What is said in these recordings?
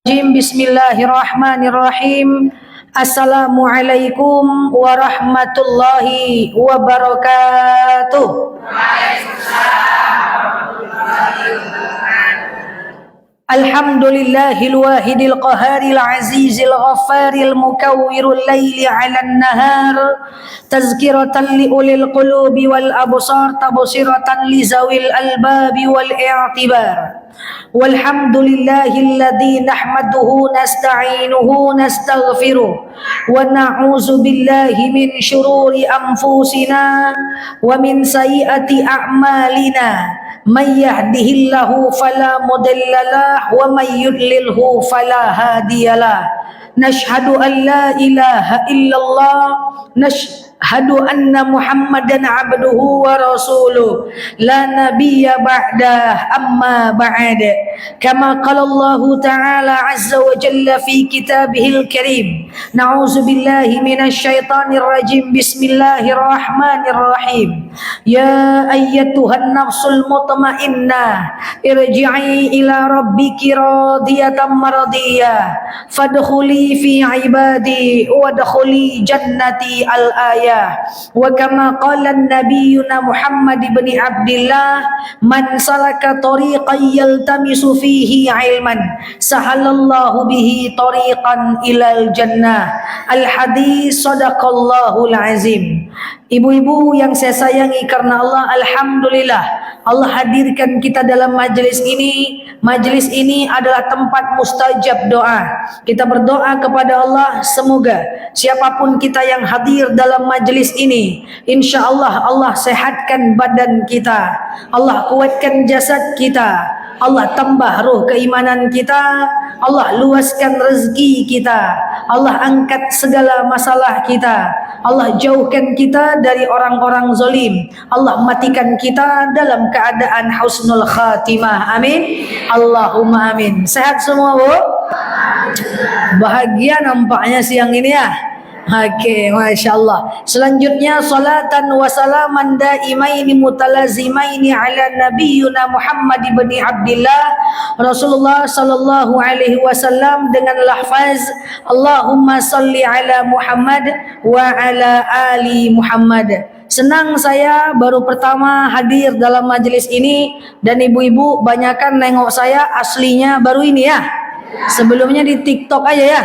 Bismillahirrahmanirrahim. Assalamualaikum warahmatullahi wabarakatuh. Alhamdulillahil wahidil qaharil azizil ghaffaril mukawwirul laili 'alan nahar tazkiratan li ulil qulubi wal absar tabsiratan li zawil albabi wal i'tibar. Walhamdulillahilladzi nahmaduhu nasta'inuhu nastaghfiruh wa na'udzu billahi min syururi anfusina wa min sayyiati a'malina may yahdihillahu fala mudilla lahu wa may yudlilhu fala hadiyalah. Nashhadu an la ilaha illallah nashhadu anna Muhammadan abduhu wa rasuluh la nabiyya ba'dah amma ba'd kama qala Allah ta'ala azza wa jalla fi kitabihil karim. Na'udzu billahi minasy syaithanir rajim. Bismillahirrahmanirrahim. Ya ayyatuhan nafsul mutmainnah irji'i ila rabbiki radiyatan mardiyah fadkhuli fi ibadi wadkhuli jannati al-ayah. Wa kama qala nabiyyuna Muhammad ibn Abdullah man salaka tariqan yaltamisu fihi ilman sahalallahu bihi tariqan ilal jannah. Al-hadis sadaqallahul azim. Ibu-ibu yang saya sayangi karena Allah, alhamdulillah Allah hadirkan kita dalam majelis ini. Majelis ini adalah tempat mustajab doa. Kita berdoa kepada Allah, semoga siapapun kita yang hadir dalam majelis ini, insya Allah Allah sehatkan badan kita, Allah kuatkan jasad kita, Allah tambah ruh keimanan kita, Allah luaskan rezeki kita, Allah angkat segala masalah kita, Allah jauhkan kita dari orang-orang zalim, Allah matikan kita dalam keadaan husnul khatimah. Amin. Allahumma amin. Sehat semua, Bu? Bahagia nampaknya siang ini ya. Oke, Masya Allah. Selanjutnya salatan wa salaman daimaini mutalazimaini ala nabiyyuna Muhammad ibn Abdullah Rasulullah sallallahu alaihi wasallam dengan lafaz Allahumma salli ala Muhammad wa ala ali Muhammad. Senang saya baru pertama hadir dalam majelis ini dan ibu-ibu banyakan nengok saya aslinya baru ini ya. Sebelumnya di TikTok aja ya.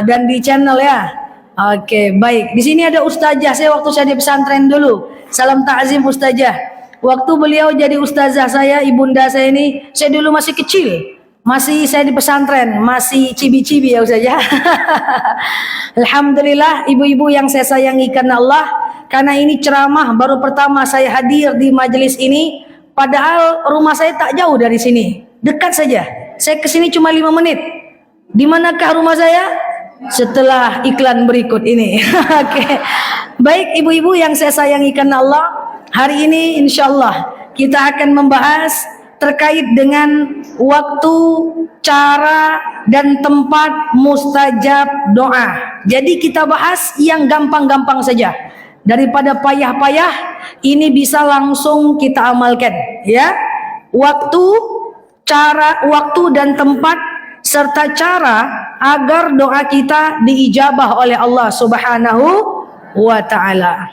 Dan di channel ya. Oke, baik. Di sini ada ustazah saya waktu saya di pesantren dulu. Salam takzim ustazah. Waktu beliau jadi ustazah saya, ibunda saya ini, saya dulu masih kecil. Masih saya di pesantren, masih cibi-cibi ya ustazah. Alhamdulillah ibu-ibu yang saya sayangi karena Allah, karena ini ceramah baru pertama saya hadir di majelis ini, padahal rumah saya tak jauh dari sini. Dekat saja. Saya kesini cuma 5 menit. Di manakah rumah saya? Setelah iklan berikut ini. Oke. Baik ibu-ibu yang saya sayangi karena Allah, hari ini insyaallah kita akan membahas terkait dengan waktu, cara dan tempat mustajab doa. Jadi kita bahas yang gampang-gampang saja. Daripada payah-payah, ini bisa langsung kita amalkan, ya. Waktu, cara, waktu dan tempat serta cara agar doa kita diijabah oleh Allah Subhanahu wa taala.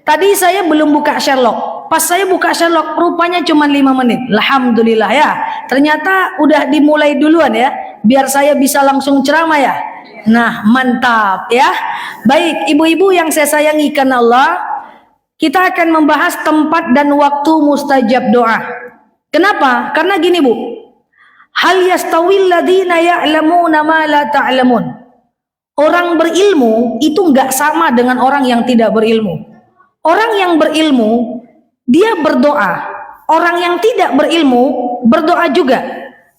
Tadi saya belum buka Sherlock. Pas saya buka Sherlock rupanya cuma 5 menit. Alhamdulillah ya. Ternyata udah dimulai duluan ya, biar saya bisa langsung ceramah ya. Nah, mantap ya. Baik, ibu-ibu yang saya sayangi karena Allah, kita akan membahas tempat dan waktu mustajab doa. Kenapa? Karena gini Bu, hal yastawil ladina ya'lamuna ma la ta'lamun. Orang berilmu itu enggak sama dengan orang yang tidak berilmu. Orang yang berilmu dia berdoa, orang yang tidak berilmu berdoa juga.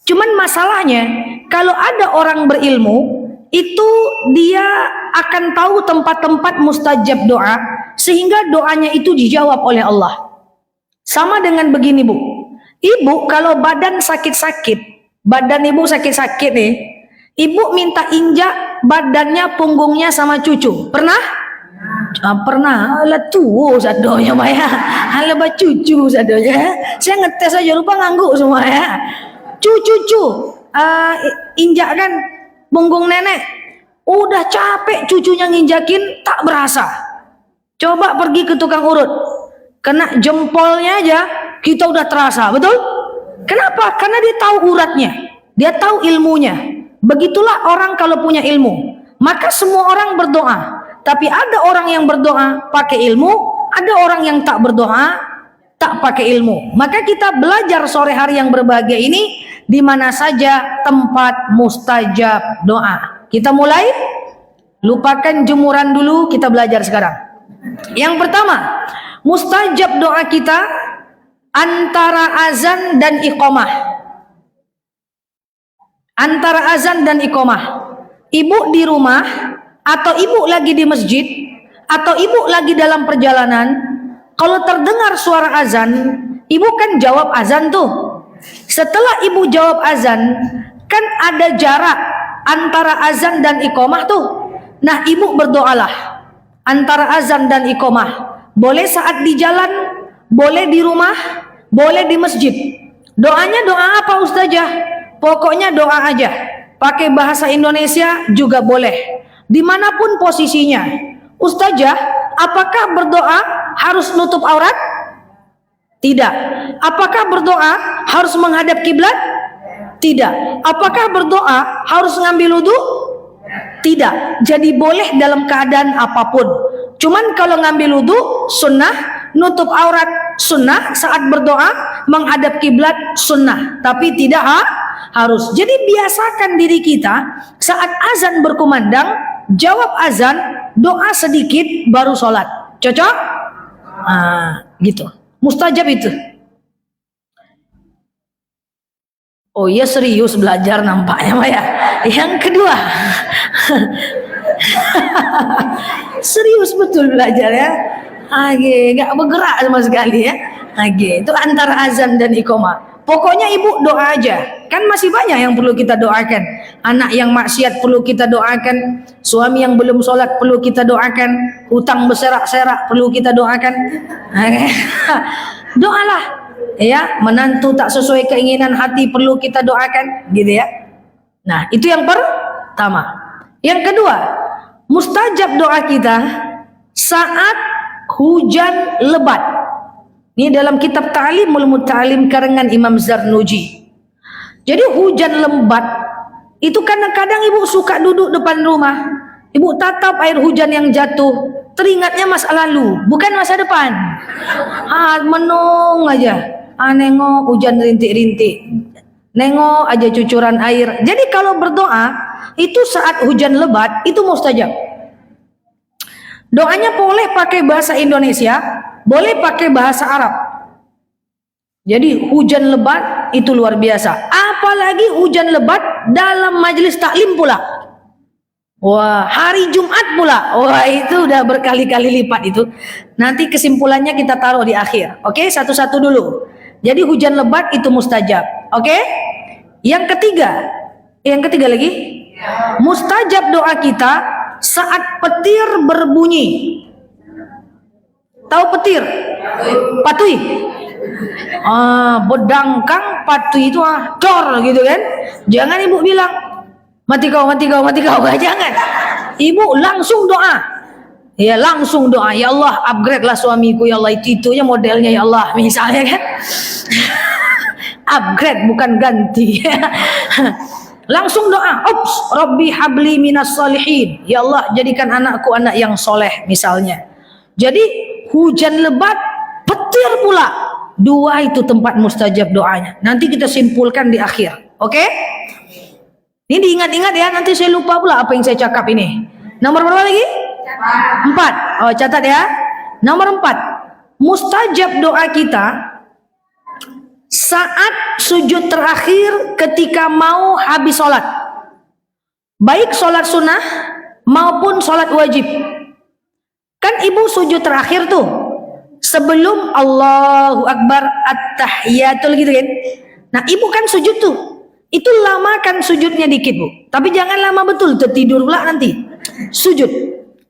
Cuman masalahnya kalau ada orang berilmu itu dia akan tahu tempat-tempat mustajab doa sehingga doanya itu dijawab oleh Allah. Sama dengan begini Bu. Ibu kalau badan sakit-sakit, badan ibu sakit-sakit nih, ibu minta injak badannya, punggungnya sama cucu. Pernah? Pernah. Alah tuh sadonya Maya. Alah cucu sadonya. Saya ngetes aja lupa ngangguk semua ya. Cucu. injakkan punggung nenek. Udah capek cucunya nginjakin, tak berasa. Coba pergi ke tukang urut, kena jempolnya aja kita udah terasa, betul? Kenapa? Karena dia tahu uratnya, dia tahu ilmunya. Begitulah orang kalau punya ilmu. Maka semua orang berdoa, tapi ada orang yang berdoa pakai ilmu, ada orang yang tak berdoa tak pakai ilmu. Maka kita belajar sore hari yang berbahagia ini di mana saja tempat mustajab doa. Kita mulai, lupakan jemuran dulu, kita belajar sekarang. Yang pertama, mustajab doa kita antara azan dan iqamah. Antara azan dan iqamah. Ibu di rumah, atau ibu lagi di masjid, atau ibu lagi dalam perjalanan, kalau terdengar suara azan, ibu kan jawab azan tuh. Setelah ibu jawab azan, kan ada jarak antara azan dan iqamah tuh. Nah, ibu berdoalah antara azan dan iqamah. Boleh saat di jalan, boleh di rumah, boleh di masjid. Doanya doa apa Ustazah? Pokoknya doa aja. Pakai bahasa Indonesia juga boleh. Dimanapun posisinya. Ustazah, apakah berdoa harus nutup aurat? Tidak. Apakah berdoa harus menghadap kiblat? Tidak. Apakah berdoa harus ngambil wudu? Tidak. Jadi boleh dalam keadaan apapun. Cuman kalau ngambil wudu sunnah, nutup aurat sunnah, saat berdoa menghadap kiblat sunnah, tapi tidak harus. Jadi biasakan diri kita saat azan berkumandang, jawab azan, doa sedikit baru sholat. Cocok? Gitu. Mustajab itu. Oh iya, serius belajar nampaknya Pak ya. Yang kedua, serius betul belajar ya. Nggak bergerak sama sekali ya. Itu antara azan dan iqamah. Pokoknya ibu doa aja. Kan masih banyak yang perlu kita doakan. Anak yang maksiat perlu kita doakan. Suami yang belum sholat perlu kita doakan. Hutang berserak-serak perlu kita doakan. Doalah. Ya, menantu tak sesuai keinginan hati perlu kita doakan, gitu ya. Nah, itu yang pertama. Yang kedua, mustajab doa kita saat hujan lebat. Ini dalam kitab Ta'limul Muta'alim karangan Imam Zarnuji. Jadi hujan lebat itu kadang-kadang ibu suka duduk depan rumah, ibu tatap air hujan yang jatuh, teringatnya masa lalu, bukan masa depan. Menung aja. Nengok hujan rintik-rintik, nengok aja cucuran air. Jadi kalau berdoa itu saat hujan lebat itu mustajab. Doanya boleh pakai bahasa Indonesia, boleh pakai bahasa Arab. Jadi hujan lebat itu luar biasa. Apalagi hujan lebat dalam majelis taklim pula. Wah, hari Jumat pula. Wah, itu udah berkali-kali lipat itu. Nanti kesimpulannya kita taruh di akhir. Oke, satu-satu dulu. Jadi hujan lebat itu mustajab. Oke? Yang ketiga lagi. Mustajab doa kita saat petir berbunyi. Tahu petir? Patui. Bedangkang patui itu cor gitu kan. Jangan ibu bilang mati kau. Jangan. Ibu langsung doa. Ya, langsung doa, ya Allah upgrade lah suamiku, ya Allah itunya modelnya ya Allah, misalnya kan. Upgrade bukan ganti. Langsung doa, Rabbi habli minas salihin, ya Allah jadikan anakku anak yang soleh misalnya. Jadi hujan lebat, petir pula, dua itu tempat mustajab doanya. Nanti kita simpulkan di akhir. Oke? Ini diingat-ingat ya, nanti saya lupa pula apa yang saya cakap ini. Nomor berapa lagi? 4. Catat ya. Nomor 4. Mustajab doa kita saat sujud terakhir ketika mau habis sholat. Baik sholat sunnah maupun sholat wajib. Kan ibu sujud terakhir tuh sebelum Allahu Akbar at-tahiyatul gitu kan. Nah ibu kan sujud tuh, itu lamakan sujudnya dikit bu. Tapi jangan lama betul, tertidur pula nanti. Sujud.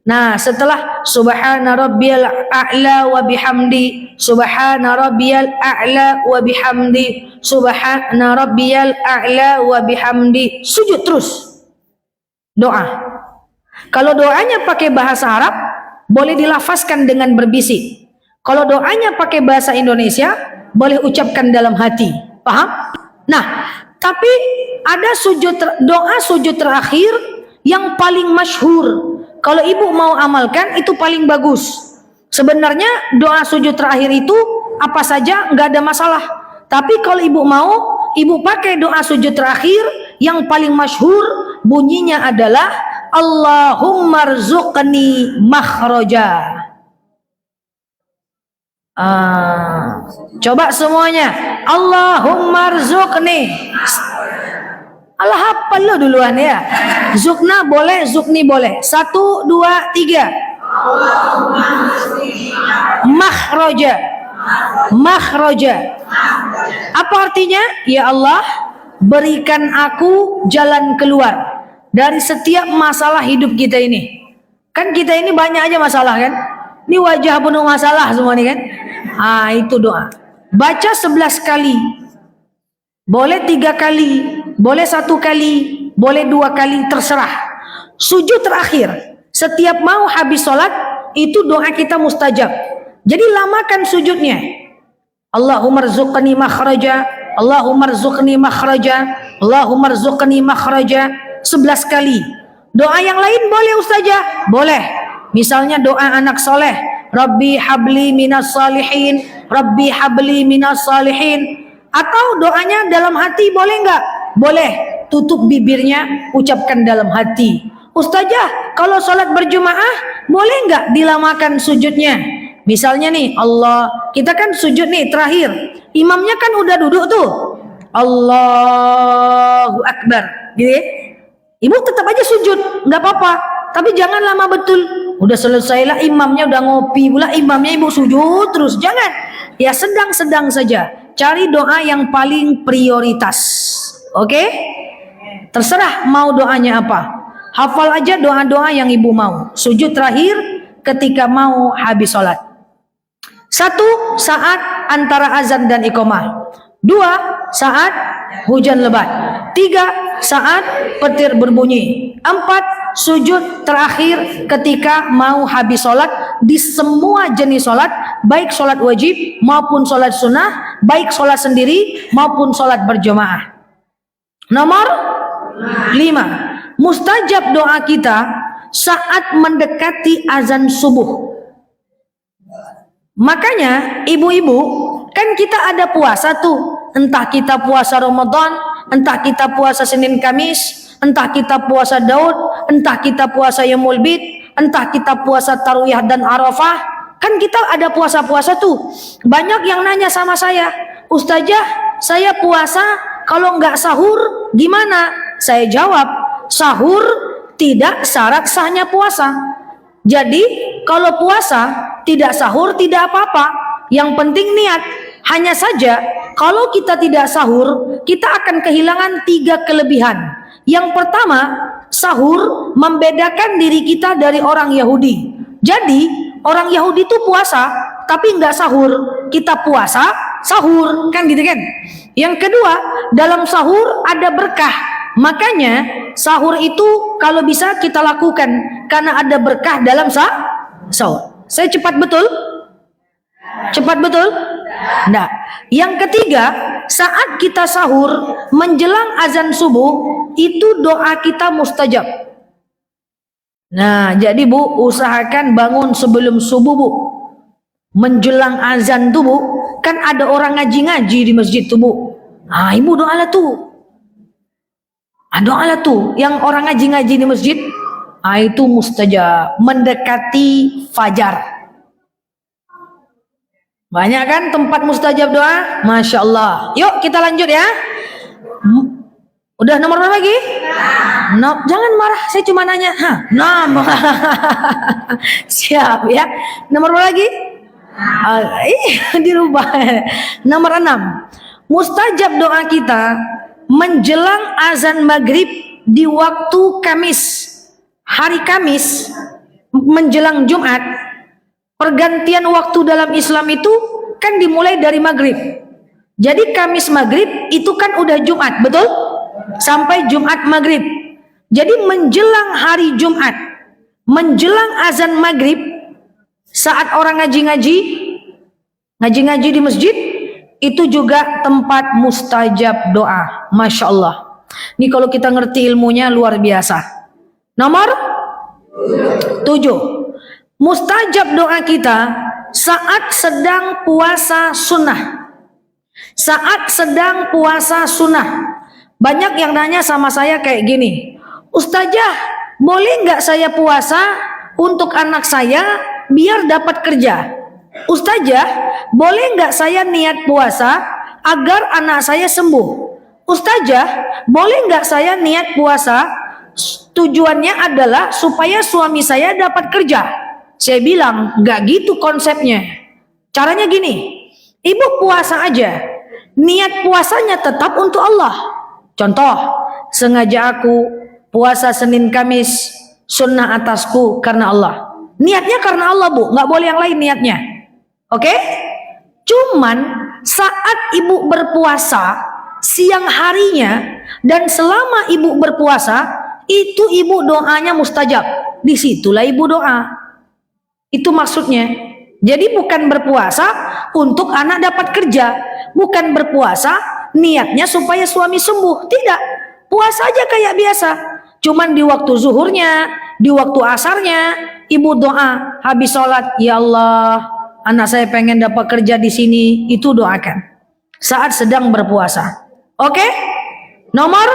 Nah, setelah subhana rabbiyal a'la wa bihamdi, subhana rabbiyal a'la wa bihamdi, subhana rabbiyal a'la wa bihamdi, sujud terus. Doa. Kalau doanya pakai bahasa Arab, boleh dilafazkan dengan berbisik. Kalau doanya pakai bahasa Indonesia, boleh ucapkan dalam hati. Paham? Nah, tapi ada doa sujud terakhir yang paling masyhur. Kalau ibu mau amalkan itu paling bagus. Sebenarnya doa sujud terakhir itu apa saja nggak ada masalah. Tapi kalau ibu mau, ibu pakai doa sujud terakhir yang paling masyhur, bunyinya adalah Allahumma rzuqni makhraja. Coba semuanya, Allahumma rzuqni. Allah hafal lo duluan ya. Zukna boleh, zukni boleh. 1, 2, 3. Makhraja. Makhraja. Apa artinya? Ya Allah, berikan aku jalan keluar dari setiap masalah hidup kita ini. Kan kita ini banyak aja masalah kan? Ini wajah penuh masalah semua nih kan? Itu doa. Baca 11 kali. Boleh 3 kali, boleh 1 kali, boleh 2 kali, terserah. Sujud terakhir, setiap mau habis sholat, itu doa kita mustajab. Jadi lamakan sujudnya. Allahumma rzuqni makhraja, Allahumma rzuqni makhraja, Allahumma rzuqni makhraja, 11 kali. Doa yang lain boleh ustazah? Boleh. Misalnya doa anak soleh, Rabbi habli minas salihin, Rabbi habli minas salihin. Atau doanya dalam hati boleh enggak? Boleh. Tutup bibirnya, ucapkan dalam hati. Ustazah, kalau sholat berjamaah boleh enggak dilamakan sujudnya? Misalnya nih, Allah, kita kan sujud nih terakhir. Imamnya kan udah duduk tuh. Allahu Akbar. Gitu ya? Ibu tetap aja sujud, enggak apa-apa. Tapi jangan lama betul. Udah selesailah imamnya, udah ngopi pula imamnya, ibu sujud terus. Jangan. Ya sedang-sedang saja. Cari doa yang paling prioritas. Oke? Terserah mau doanya apa. Hafal aja doa-doa yang ibu mau. Sujud terakhir ketika mau habis sholat. 1, saat antara azan dan iqamah. 2, saat hujan lebat. 3, saat petir berbunyi. 4, sujud terakhir ketika mau habis sholat di semua jenis sholat, baik sholat wajib maupun sholat sunnah, baik sholat sendiri maupun sholat berjamaah. Nomor 5, mustajab doa kita saat mendekati azan subuh. Makanya ibu-ibu, kan kita ada puasa tuh, entah kita puasa Ramadan, entah kita puasa Senin Kamis, entah kita puasa Daud, entah kita puasa Yaumul Bid, entah kita puasa Tarwiyah dan Arafah. Kan kita ada puasa-puasa tuh. Banyak yang nanya sama saya, Ustazah, saya puasa kalau nggak sahur gimana? Saya jawab, sahur tidak syarat sahnya puasa. Jadi kalau puasa tidak sahur tidak apa-apa. Yang penting niat. Hanya saja kalau kita tidak sahur, kita akan kehilangan 3 kelebihan. Yang pertama, sahur membedakan diri kita dari orang Yahudi. Jadi orang Yahudi itu puasa tapi nggak sahur, kita puasa sahur, kan gitu kan. Yang kedua, dalam sahur ada berkah. Makanya sahur itu kalau bisa kita lakukan karena ada berkah dalam sahur. Saya cepat betul? Cepat betul? Nah, yang ketiga, saat kita sahur menjelang azan subuh, itu doa kita mustajab. Nah, jadi Bu, usahakan bangun sebelum subuh, Bu. Menjelang azan tuh, Bu, kan ada orang ngaji-ngaji di masjid tuh, Bu. Ibu doalah tuh. Doalah tuh yang orang ngaji-ngaji di masjid. Itu mustajab, mendekati fajar. Banyak kan tempat mustajab doa? Masya Allah. Yuk kita lanjut ya. Udah nomor berapa lagi? No, jangan marah, saya cuma nanya. Nomor. Siap ya. Nomor berapa lagi? Dirubah. Nomor 6. Mustajab doa kita menjelang azan maghrib di waktu Kamis. Hari Kamis menjelang Jumat, pergantian waktu dalam Islam itu kan dimulai dari maghrib. Jadi Kamis maghrib itu kan udah Jumat, betul? Sampai Jumat maghrib. Jadi menjelang hari Jumat, menjelang azan maghrib, saat orang ngaji-ngaji di masjid, itu juga tempat mustajab doa. Masya Allah. Ini kalau kita ngerti ilmunya luar biasa. Nomor 7. Mustajab doa kita saat sedang puasa sunnah. Saat sedang puasa sunnah. Banyak yang nanya sama saya kayak gini, Ustazah, boleh nggak saya puasa untuk anak saya biar dapat kerja? Ustazah, boleh nggak saya niat puasa agar anak saya sembuh? Ustazah, boleh nggak saya niat puasa tujuannya adalah supaya suami saya dapat kerja? Saya bilang, nggak gitu konsepnya. Caranya gini, ibu puasa aja, niat puasanya tetap untuk Allah. Contoh, sengaja aku puasa Senin Kamis sunnah atasku karena Allah. Niatnya karena Allah, Bu, nggak boleh yang lain niatnya. Oke? Cuman saat ibu berpuasa siang harinya dan selama ibu berpuasa itu ibu doanya mustajab. Disitulah ibu doa. Itu maksudnya. Jadi bukan berpuasa untuk anak dapat kerja, bukan berpuasa niatnya supaya suami sembuh. Tidak, puasa aja kayak biasa. Cuman di waktu zuhurnya, di waktu asarnya, ibu doa habis sholat, ya Allah, anak saya pengen dapat kerja di sini, itu doakan. Saat sedang berpuasa. Oke? Nomor?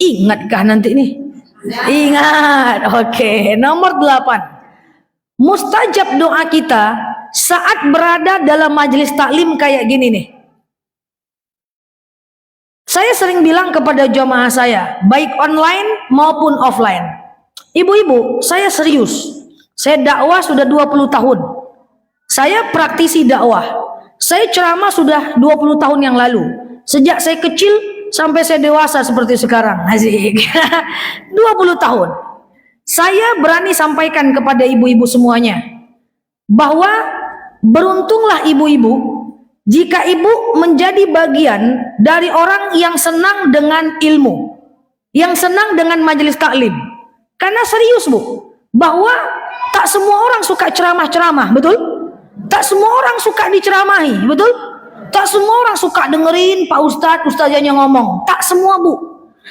Ingatkah nanti nih? Ingat. Oke. Nomor 8. Mustajab doa kita saat berada dalam majelis taklim kayak gini nih. Saya sering bilang kepada jamaah saya, baik online maupun offline, ibu-ibu, saya serius. Saya dakwah sudah 20 tahun. Saya praktisi dakwah. Saya ceramah sudah 20 tahun yang lalu. Sejak saya kecil sampai saya dewasa seperti sekarang. Asik. 20 tahun. Saya berani sampaikan kepada ibu-ibu semuanya bahwa beruntunglah ibu-ibu jika ibu menjadi bagian dari orang yang senang dengan ilmu, yang senang dengan majelis taklim. Karena serius, Bu, bahwa tak semua orang suka ceramah-ceramah, betul? Tak semua orang suka diceramahi, betul? Tak semua orang suka dengerin Pak Ustadz, ustazahnya ngomong. Tak semua, Bu.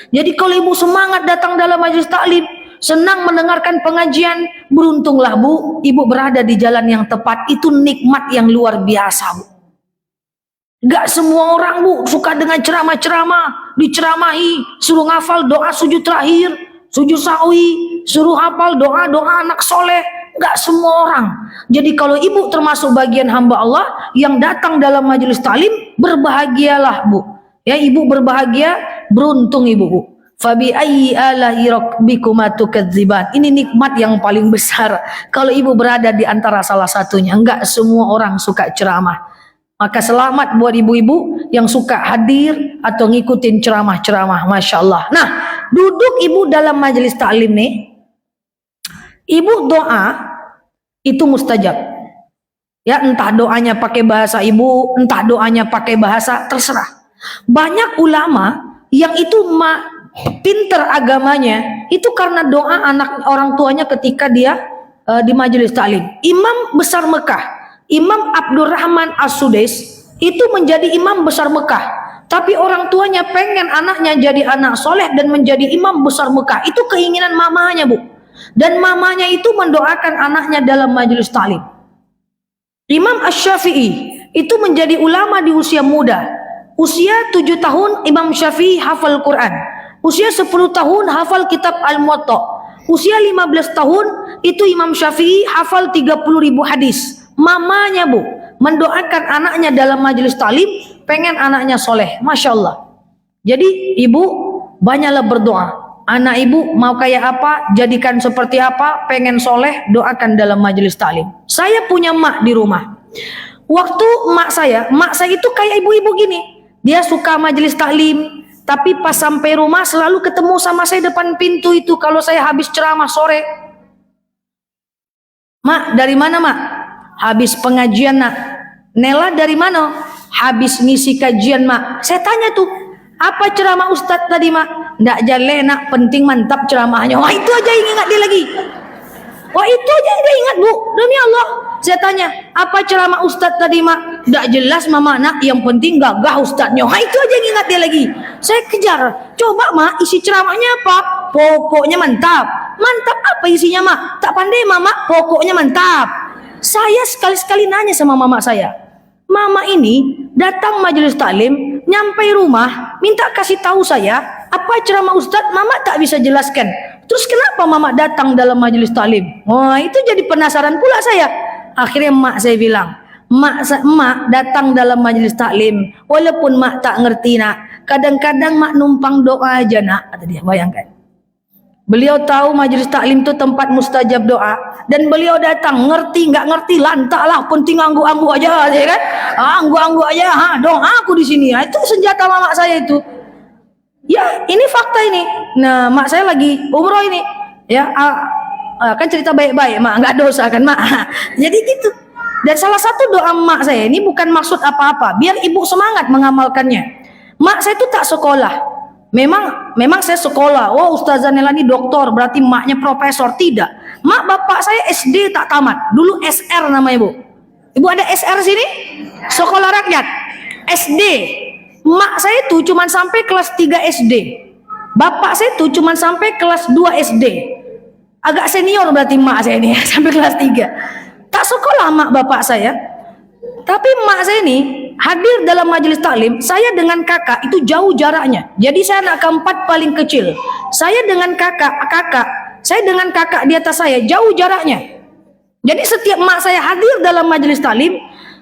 Jadi kalau ibu semangat datang dalam majelis taklim, senang mendengarkan pengajian, beruntunglah, Bu, ibu berada di jalan yang tepat. Itu nikmat yang luar biasa, Bu. Gak semua orang, Bu, suka dengan ceramah-ceramah, diceramahi, suruh ngafal doa sujud terakhir, sujud sawi, suruh hafal doa-doa anak soleh. Gak semua orang. Jadi kalau ibu termasuk bagian hamba Allah yang datang dalam majelis taklim, berbahagialah, Bu. Ya, ibu berbahagia, beruntung ibu, Bu. Fabi ayyi ala'i rabbikuma tukadziban. Ini nikmat yang paling besar kalau ibu berada di antara salah satunya. Enggak semua orang suka ceramah. Maka selamat buat ibu-ibu yang suka hadir atau ngikutin ceramah-ceramah. Masya Allah. Nah, duduk ibu dalam majelis taklim nih, ibu doa itu mustajab. Ya, entah doanya pakai bahasa ibu, entah doanya pakai bahasa, terserah. Banyak ulama yang itu pinter agamanya itu karena doa anak orang tuanya ketika dia di majelis taklim. Imam besar Mekah, Imam Abdurrahman As-Sudais itu menjadi imam besar Mekah, tapi orang tuanya pengen anaknya jadi anak soleh dan menjadi imam besar Mekah. Itu keinginan mamanya, Bu. Dan mamanya itu mendoakan anaknya dalam majelis taklim. Imam Asy-Syafi'i itu menjadi ulama di usia muda. Usia 7 tahun Imam Syafi'i hafal Quran. Usia 10 tahun hafal kitab Al-Muwatta. Usia 15 tahun itu Imam Syafi'i hafal 30.000 hadis. Mamanya, Bu, mendoakan anaknya dalam majelis taklim, pengen anaknya soleh. Masya Allah. Jadi ibu banyaklah berdoa. Anak ibu mau kayak apa, jadikan seperti apa, pengen soleh, doakan dalam majelis taklim. Saya punya mak di rumah. Waktu mak saya itu kayak ibu-ibu gini. Dia suka majelis taklim, tapi pas sampai rumah selalu ketemu sama saya depan pintu itu kalau saya habis ceramah sore. Mak, dari mana mak? Habis pengajian nak. Nela dari mana? Habis ngisi kajian mak. Saya tanya tuh, apa ceramah Ustadz tadi mak? Ndak jale nak, penting mantap ceramahnya. Wah itu aja yang ingat dia lagi. Wah itu aja dia ingat bu, demi Allah. Saya tanya, apa ceramah Ustadz tadi mak? Ndak jelas mama nak, yang penting gagah Ustadznya. Wah itu aja yang ingat dia lagi. Saya kejar, coba mak isi ceramahnya apa? Pokoknya mantap. Mantap apa isinya mak? Tak pandai mama, pokoknya mantap. Saya sekali-sekali nanya sama mama saya, mama ini datang majelis taklim, nyampe rumah, minta kasih tahu saya apa ceramah Ustadz, mama tak bisa jelaskan. Terus kenapa mama datang dalam majelis taklim? Wah itu jadi penasaran pula saya. Akhirnya mak saya bilang, mak datang dalam majelis taklim, walaupun mak tak ngerti nak, kadang-kadang mak numpang doa aja nak, kata dia. Bayangkan. Beliau tahu majelis taklim itu tempat mustajab doa, dan beliau datang ngerti nggak ngerti lantaklah, penting anggu-anggu aja, ya kan? Anggu-anggu aja, doa aku di sini. Itu senjata mama saya itu. Ya, ini fakta ini. Nah, mak saya lagi umroh ini. Ya, kan cerita baik-baik, mak nggak dosa kan, mak. Jadi gitu. Dan salah satu doa mak saya ini bukan maksud apa-apa, biar ibu semangat mengamalkannya. Mak saya itu tak sekolah. Memang saya sekolah. Oh, Ustazah Nela ini doktor, berarti maknya profesor. Tidak. Mak bapak saya SD tak tamat. Dulu SR namanya, Bu. Ibu ada SR sini? Sekolah rakyat. SD. Mak saya itu cuma sampai kelas 3 SD. Bapak saya itu cuma sampai kelas 2 SD. Agak senior berarti mak saya ini, sampai kelas 3. Tak sekolah mak bapak saya. Tapi mak saya ini hadir dalam majelis taklim. Saya dengan kakak itu jauh jaraknya. Jadi saya anak keempat paling kecil. Saya dengan saya dengan kakak di atas saya jauh jaraknya. Jadi setiap mak saya hadir dalam majelis taklim,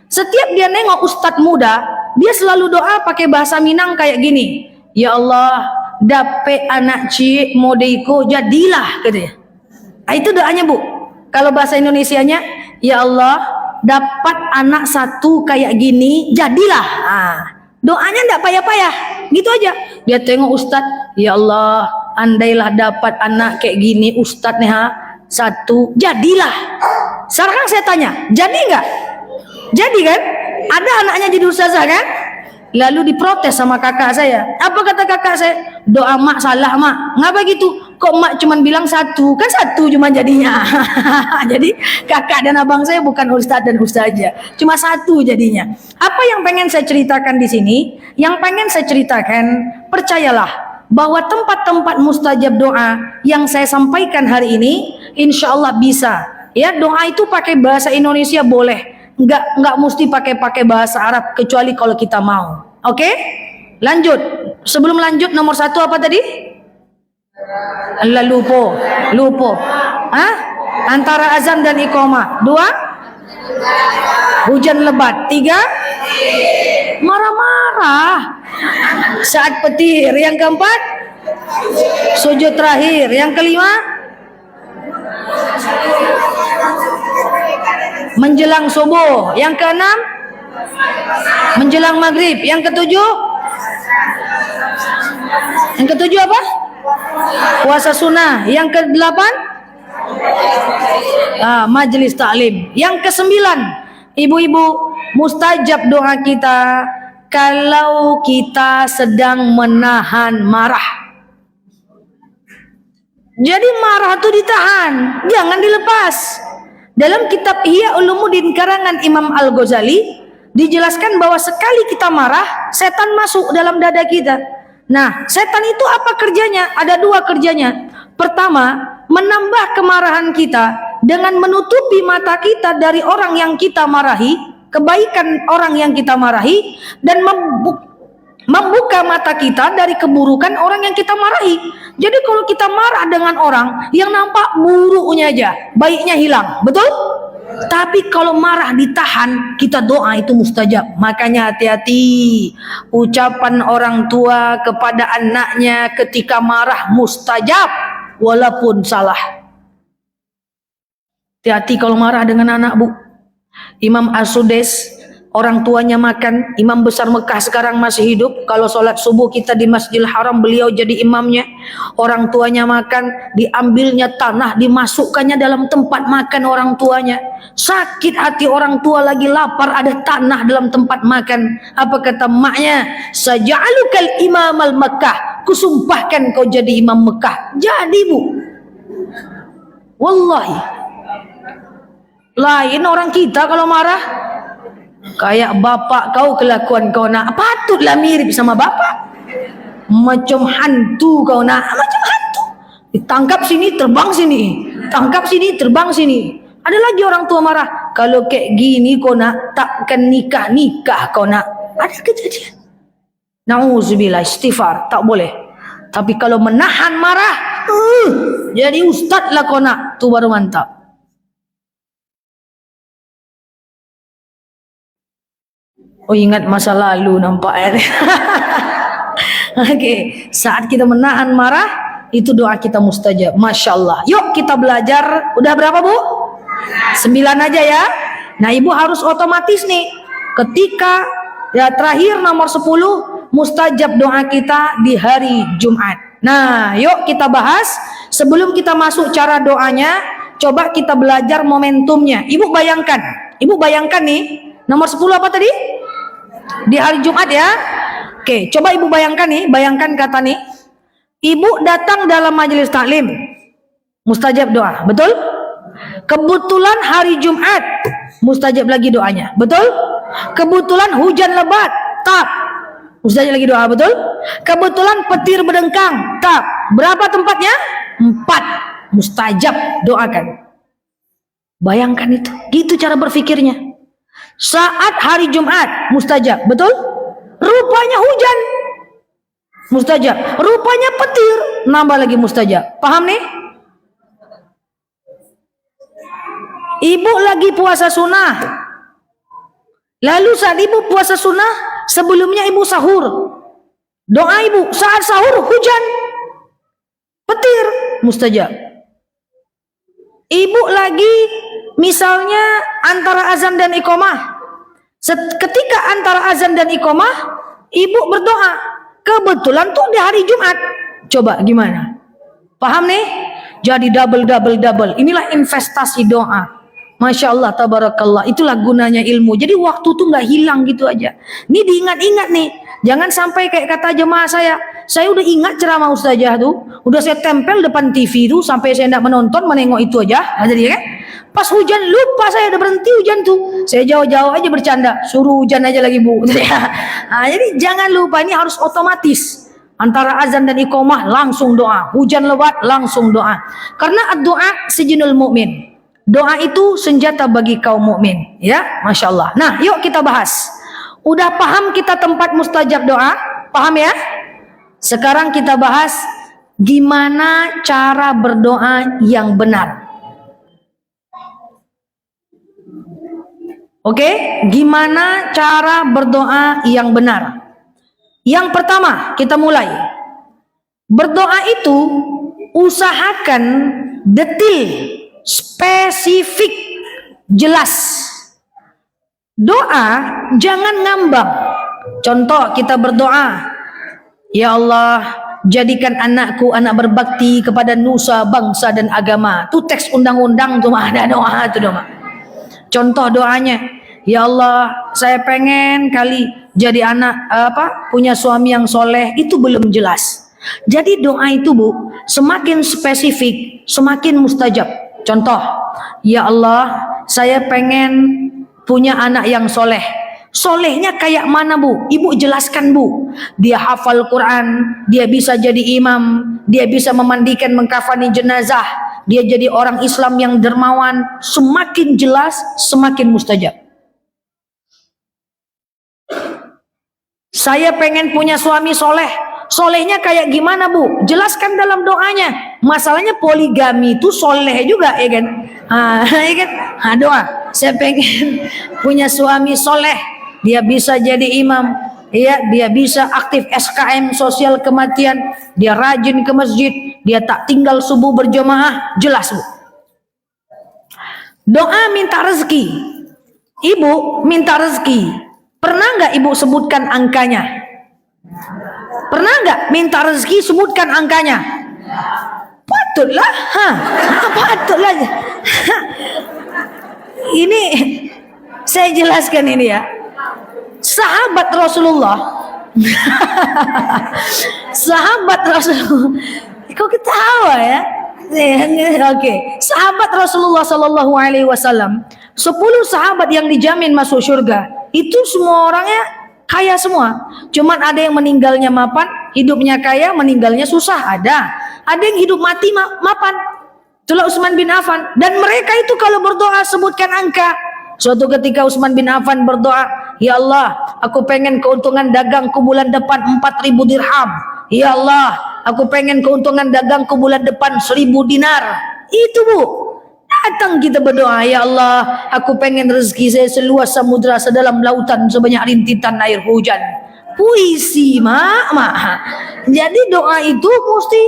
setiap dia nengok ustadz muda, dia selalu doa pakai bahasa Minang kayak gini. Ya Allah, dape anak cik modeko jadilah, katanya. Nah, itu doanya bu. Kalau bahasa Indonesianya, ya Allah, dapat anak satu kayak gini, jadilah. Nah, doanya enggak payah-payah, gitu aja. Dia tengok ustadz, ya Allah, andailah dapat anak kayak gini, ustadz nih satu, jadilah. Sekarang saya tanya, jadi enggak? Jadi kan? Ada anaknya jadi ustazah kan? Lalu diprotes sama kakak saya. Apa kata kakak saya? Doa mak salah mak. Ngapa gitu? Kok mak cuman bilang satu? Kan satu cuma jadinya. Jadi kakak dan abang saya bukan ustadz dan ustazah. Cuma satu jadinya. Apa yang pengen saya ceritakan di sini? Yang pengen saya ceritakan, percayalah bahwa tempat-tempat mustajab doa yang saya sampaikan hari ini, insya Allah bisa. Ya, doa itu pakai bahasa Indonesia boleh. Enggak mesti pakai bahasa Arab, kecuali kalau kita mau. Oke? Lanjut. Sebelum lanjut, nomor 1 apa tadi? Lupo. Antara azan dan iqamah. 2, hujan lebat. 3, marah-marah saat petir. Yang keempat, sujud terakhir. Yang kelima, menjelang subuh. Yang keenam, menjelang maghrib. Yang ketujuh apa? Puasa sunnah. Yang kedelapan, majelis taklim. Yang kesembilan, ibu-ibu, mustajab doa kita kalau kita sedang menahan marah. Jadi marah itu ditahan, jangan dilepas. Dalam kitab Ihya Ulumuddin karangan Imam Al-Ghazali dijelaskan bahwa sekali kita marah, setan masuk dalam dada kita. Nah, setan itu apa kerjanya? Ada 2 kerjanya. Pertama, menambah kemarahan kita dengan menutupi mata kita dari orang yang kita marahi, kebaikan orang yang kita marahi, dan membuka mata kita dari keburukan orang yang kita marahi. Jadi kalau kita marah dengan orang, yang nampak buruknya aja, baiknya hilang. Betul? Tapi kalau marah ditahan, kita doa itu mustajab. Makanya hati-hati. Ucapan orang tua kepada anaknya ketika marah mustajab, walaupun salah. Hati-hati kalau marah dengan anak, Bu. Imam As-Sudais, orang tuanya makan. Imam besar Mekah sekarang masih hidup. Kalau sholat subuh kita di Masjidil Haram, beliau jadi imamnya. Orang tuanya makan, diambilnya tanah, dimasukkannya dalam tempat makan orang tuanya. Sakit hati orang tua, lagi lapar, ada tanah dalam tempat makan. Apa kata maknya? Saja'alukal imam al-Makkah, kusumpahkan kau jadi imam Mekah. Jadi bu, wallahi. Lain orang kita kalau marah, kayak bapak kau kelakuan kau nak, patutlah mirip sama bapak. Macam hantu kau nak, macam hantu. Ditangkap sini, terbang sini. Tangkap sini, terbang sini. Ada lagi orang tua marah, kalau kayak gini kau nak, takkan nikah kau nak. Ada kejadian. Nauzubillah, istighfar, tak boleh. Tapi kalau menahan marah, jadi ustaz lah kau nak, tu baru mantap. Oh, ingat masa lalu nampak. Oke, saat kita menahan marah, itu doa kita mustajab. Masya Allah. Yuk kita belajar. Udah berapa bu? 9 aja ya. Nah ibu harus otomatis nih. Ketika ya terakhir nomor 10, mustajab doa kita di hari Jumat. Nah yuk kita bahas. Sebelum kita masuk cara doanya, coba kita belajar momentumnya. Ibu bayangkan nih, nomor 10 apa tadi? Di hari Jumat ya. Oke, coba ibu bayangkan nih, kata nih, ibu datang dalam majelis taklim, mustajab doa, betul? Kebetulan hari Jumat, mustajab lagi doanya, betul? Kebetulan hujan lebat, tak, mustajab lagi doa, betul? Kebetulan petir berdengkang, tak. Berapa tempatnya? 4, mustajab doakan. Bayangkan itu, gitu cara berpikirnya. Saat hari Jumat, mustajab, betul? Rupanya hujan, mustajab. Rupanya petir, nambah lagi mustajab. Paham nih? Ibu lagi puasa sunnah. Lalu saat ibu puasa sunnah, sebelumnya ibu sahur. Doa ibu, saat sahur hujan, petir, mustajab. Ibu lagi misalnya antara azan dan iqamah. Ketika antara azan dan iqamah, ibu berdoa. Kebetulan tuh di hari Jumat. Coba gimana? Paham nih? Jadi double. Inilah investasi doa. Masya Allah, tabarakallah. Itulah gunanya ilmu. Jadi waktu tuh nggak hilang gitu aja. Ini diingat-ingat nih. Jangan sampai kayak kata jemaah saya udah ingat ceramah ustazah tuh. Udah saya tempel depan TV tuh sampai saya tidak menengok itu aja. Nah, jadi kan? Pas hujan lupa saya udah berhenti hujan tuh. Saya jauh-jauh aja bercanda, suruh hujan aja lagi bu. Nah, jadi jangan lupa, ini harus otomatis. Antara azan dan iqamah langsung doa, hujan lebat langsung doa. Karena doa sejinul mukmin. Doa itu senjata bagi kaum mukmin. Ya, masya Allah. Nah, yuk kita bahas. Udah paham kita tempat mustajab doa? Paham ya? Sekarang kita bahas gimana cara berdoa yang benar. Oke, gimana cara berdoa yang benar? Yang pertama, kita mulai. Berdoa itu usahakan detil, spesifik, jelas. Doa jangan ngambang. Contoh kita berdoa, ya Allah, jadikan anakku anak berbakti kepada nusa, bangsa dan agama. Itu teks undang-undang tuh ada doa itu doa. Contoh doanya, ya Allah, saya pengen kali jadi anak punya suami yang soleh. Itu belum jelas. Jadi doa itu bu, semakin spesifik, semakin mustajab. Contoh, ya Allah, saya pengen punya anak yang soleh. Solehnya kayak mana bu? Ibu jelaskan bu. Dia hafal Quran, dia bisa jadi imam, dia bisa memandikan, mengkafani jenazah, dia jadi orang Islam yang dermawan. Semakin jelas, semakin mustajab. Saya pengen punya suami soleh. Solehnya kayak gimana bu? Jelaskan dalam doanya. Masalahnya poligami itu soleh juga, ya kan? Ya kan? Doa. Saya pengen punya suami soleh. Dia bisa jadi imam, ya, dia bisa aktif SKM sosial kematian, dia rajin ke masjid, dia tak tinggal subuh berjamaah, jelas bu. Doa minta rezeki, ibu minta rezeki, Pernah nggak ibu sebutkan angkanya? Pernah nggak minta rezeki sebutkan angkanya? Patutlah, patutlah. Ini saya jelaskan ini ya. Sahabat Rasulullah, sahabat Rasulullah, kok ketawa ya? Oke, sahabat Rasulullah Sallallahu Alaihi Wasallam, 10 sahabat yang dijamin masuk surga, itu semua orangnya kaya semua. Cuman ada yang meninggalnya mapan, hidupnya kaya, meninggalnya susah. Ada yang hidup mati mapan. Itulah Utsman bin Affan. Dan mereka itu kalau berdoa sebutkan angka. Suatu ketika Utsman bin Affan berdoa, ya Allah, aku pengen keuntungan dagangku bulan depan 4.000 dirham. Ya Allah, aku pengen keuntungan dagangku bulan depan 1.000 dinar. Itu bu, datang kita berdoa, ya Allah, aku pengen rezeki saya seluas samudra, sedalam lautan, sebanyak rintitan air hujan. Puisi mak. Jadi doa itu mesti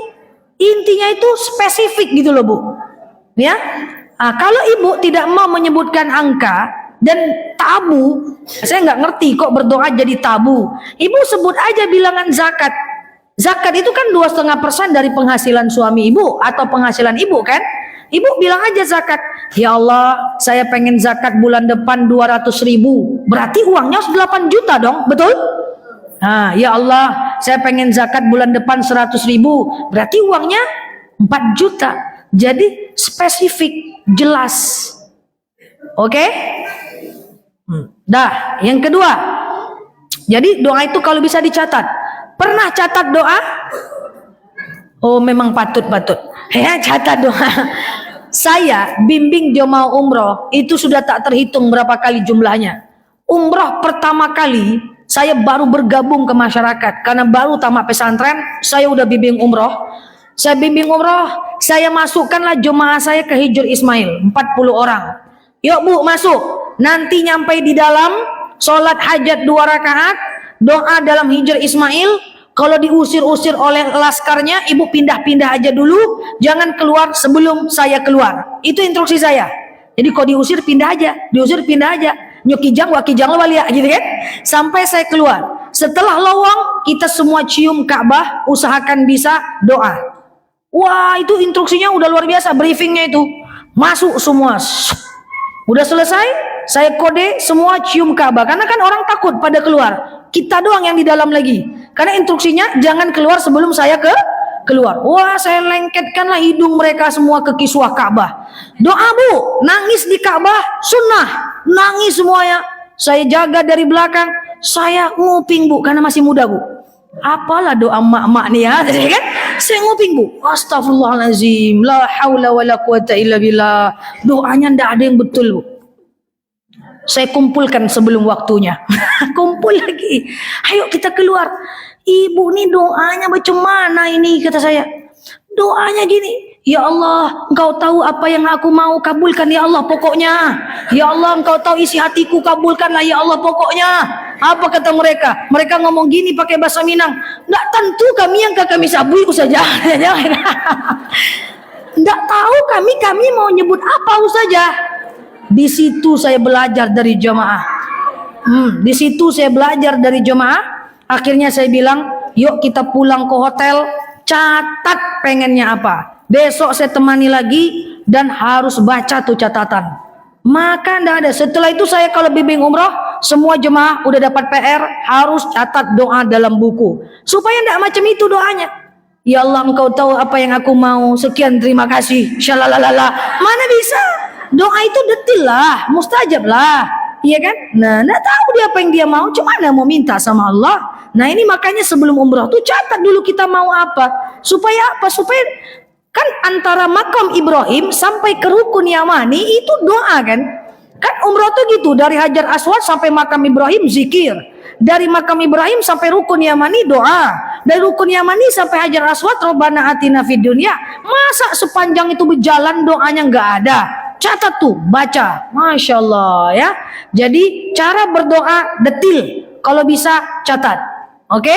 intinya itu spesifik gitu loh bu. Ya, kalau ibu tidak mau menyebutkan angka dan tabu, saya nggak ngerti kok berdoa jadi tabu. Ibu sebut aja bilangan zakat. Zakat itu kan 2,5% dari penghasilan suami ibu atau penghasilan ibu kan? Ibu bilang aja zakat. Ya Allah, saya pengen zakat bulan depan 200.000. Berarti uangnya 8 juta dong, betul? Nah, ya Allah, saya pengen zakat bulan depan 100.000. Berarti uangnya 4 juta. Jadi spesifik, jelas. Oke? Dah, yang kedua. Jadi doa itu kalau bisa dicatat. Pernah catat doa? Oh, memang patut. Ya, catat doa. Saya bimbing jemaah umroh itu sudah tak terhitung berapa kali jumlahnya. Umroh pertama kali saya baru bergabung ke masyarakat karena baru tamat pesantren, saya udah bimbing umroh. Saya bimbing umroh, saya masukkanlah jemaah saya ke Hijr Ismail, 40 orang. Yuk bu, masuk. Nanti nyampe di dalam, sholat hajat 2 rakaat, doa dalam Hijr Ismail. Kalau diusir-usir oleh laskarnya, ibu pindah-pindah aja dulu, jangan keluar sebelum saya keluar. Itu instruksi saya. Jadi kalau diusir pindah aja, nyukijang wakijang walia gitu kan, sampai saya keluar. Setelah lowong, kita semua cium Ka'bah, usahakan bisa doa. Wah, itu instruksinya udah luar biasa, briefingnya itu. Masuk semua. Udah selesai, saya kode semua cium Ka'bah. Karena kan orang takut pada keluar. Kita doang yang di dalam lagi. Karena instruksinya jangan keluar sebelum saya keluar. Wah, saya lengketkanlah hidung mereka semua ke kiswah Ka'bah. Doa bu, nangis di Ka'bah, sunnah. Nangis semuanya. Saya jaga dari belakang. Saya nguping bu, karena masih muda bu. Apalah doa mak-mak nih ya, kan? Saya nguping bu. Astagfirullahaladzim. La haula wa la quwata illa billah. Doanya ndak ada yang betul bu. Saya kumpulkan sebelum waktunya. Kumpul lagi. Ayo kita keluar. Ibu nih doanya macam mana ini, kata saya. Doanya gini. Ya Allah, engkau tahu apa yang aku mau, kabulkan ya Allah pokoknya. Ya Allah, engkau tahu isi hatiku, kabulkanlah ya Allah pokoknya. Apa kata mereka? Mereka ngomong gini pakai bahasa Minang. Enggak tentu kami yang kami sabui saja. Enggak tahu kami mau nyebut apa saja. Di situ saya belajar dari jemaah. Di situ saya belajar dari jemaah. Akhirnya saya bilang, yuk kita pulang ke hotel, catat pengennya apa. Besok saya temani lagi dan harus baca tuh catatan. Maka enggak ada. Setelah itu saya kalau bimbing umroh, semua jemaah udah dapat PR, harus catat doa dalam buku. Supaya enggak macam itu doanya. Ya Allah, engkau tahu apa yang aku mau. Sekian, terima kasih. Syalalalala. Mana bisa? Doa itu detil lah, mustajab lah. Iya kan? Nah, enggak tahu dia apa yang dia mau, cuma dia mau minta sama Allah. Nah, ini makanya sebelum umroh tuh catat dulu kita mau apa. Supaya apa? Supaya kan antara makam Ibrahim sampai ke rukun Yamani itu doa kan? Kan umroh tuh gitu, dari Hajar Aswad sampai makam Ibrahim zikir. Dari makam Ibrahim sampai rukun Yamani doa. Dari rukun Yamani sampai Hajar Aswad Rabbana atina fid dunya. Masa sepanjang itu berjalan doanya nggak ada? Catat tuh, baca. Masya Allah ya. Jadi cara berdoa detil. Kalau bisa catat. Oke?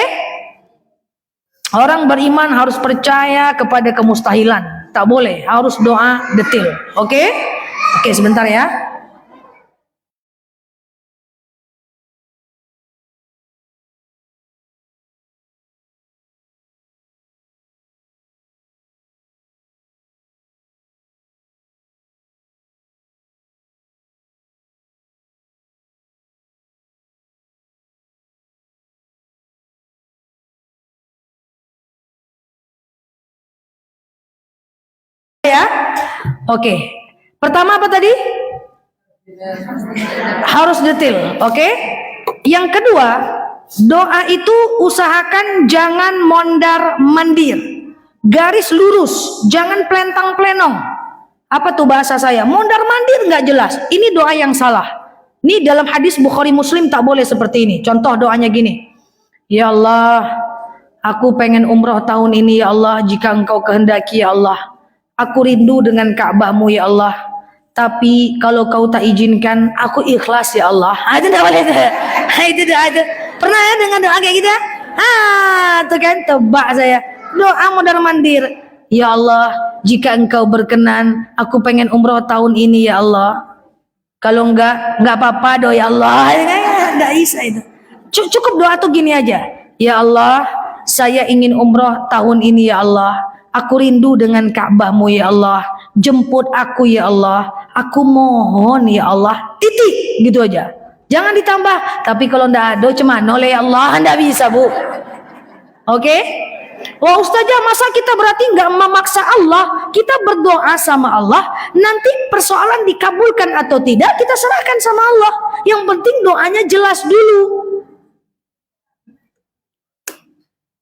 Orang beriman harus percaya kepada kemustahilan. Tak boleh, harus doa detil. Oke? Oke, sebentar ya. ya. Oke. Pertama apa tadi? Harus detail. Oke. Yang kedua, doa itu usahakan jangan mondar-mandir. Garis lurus, jangan pelentang-plenong. Apa tuh bahasa saya? Mondar-mandir nggak jelas. Ini doa yang salah. Ini dalam hadis Bukhari Muslim tak boleh seperti ini. Contoh doanya gini. Ya Allah, aku pengen umroh tahun ini ya Allah, jika engkau kehendaki ya Allah. Aku rindu dengan Ka'bahmu ya Allah. Tapi kalau kau tak izinkan, aku ikhlas ya Allah. Itu tidak boleh. Itu doa itu. Pernah ya dengan doa kayak gitu? Itu kan tebak saya. Doa mondar-mandir. Ya Allah, jika engkau berkenan, aku pengen umroh tahun ini ya Allah. Kalau enggak apa-apa doa ya Allah. Enggak bisa itu. Cukup doa tuh gini aja. Ya Allah, saya ingin umroh tahun ini ya Allah. Aku rindu dengan Ka'bahmu ya Allah. Jemput aku ya Allah. Aku mohon ya Allah. Titik gitu aja. Jangan ditambah. Tapi kalau ndak ada cuman oleh Allah ndak bisa bu. Oke? Wah ustazah, masa kita berarti nggak memaksa Allah? Kita berdoa sama Allah. Nanti persoalan dikabulkan atau tidak kita serahkan sama Allah. Yang penting doanya jelas dulu.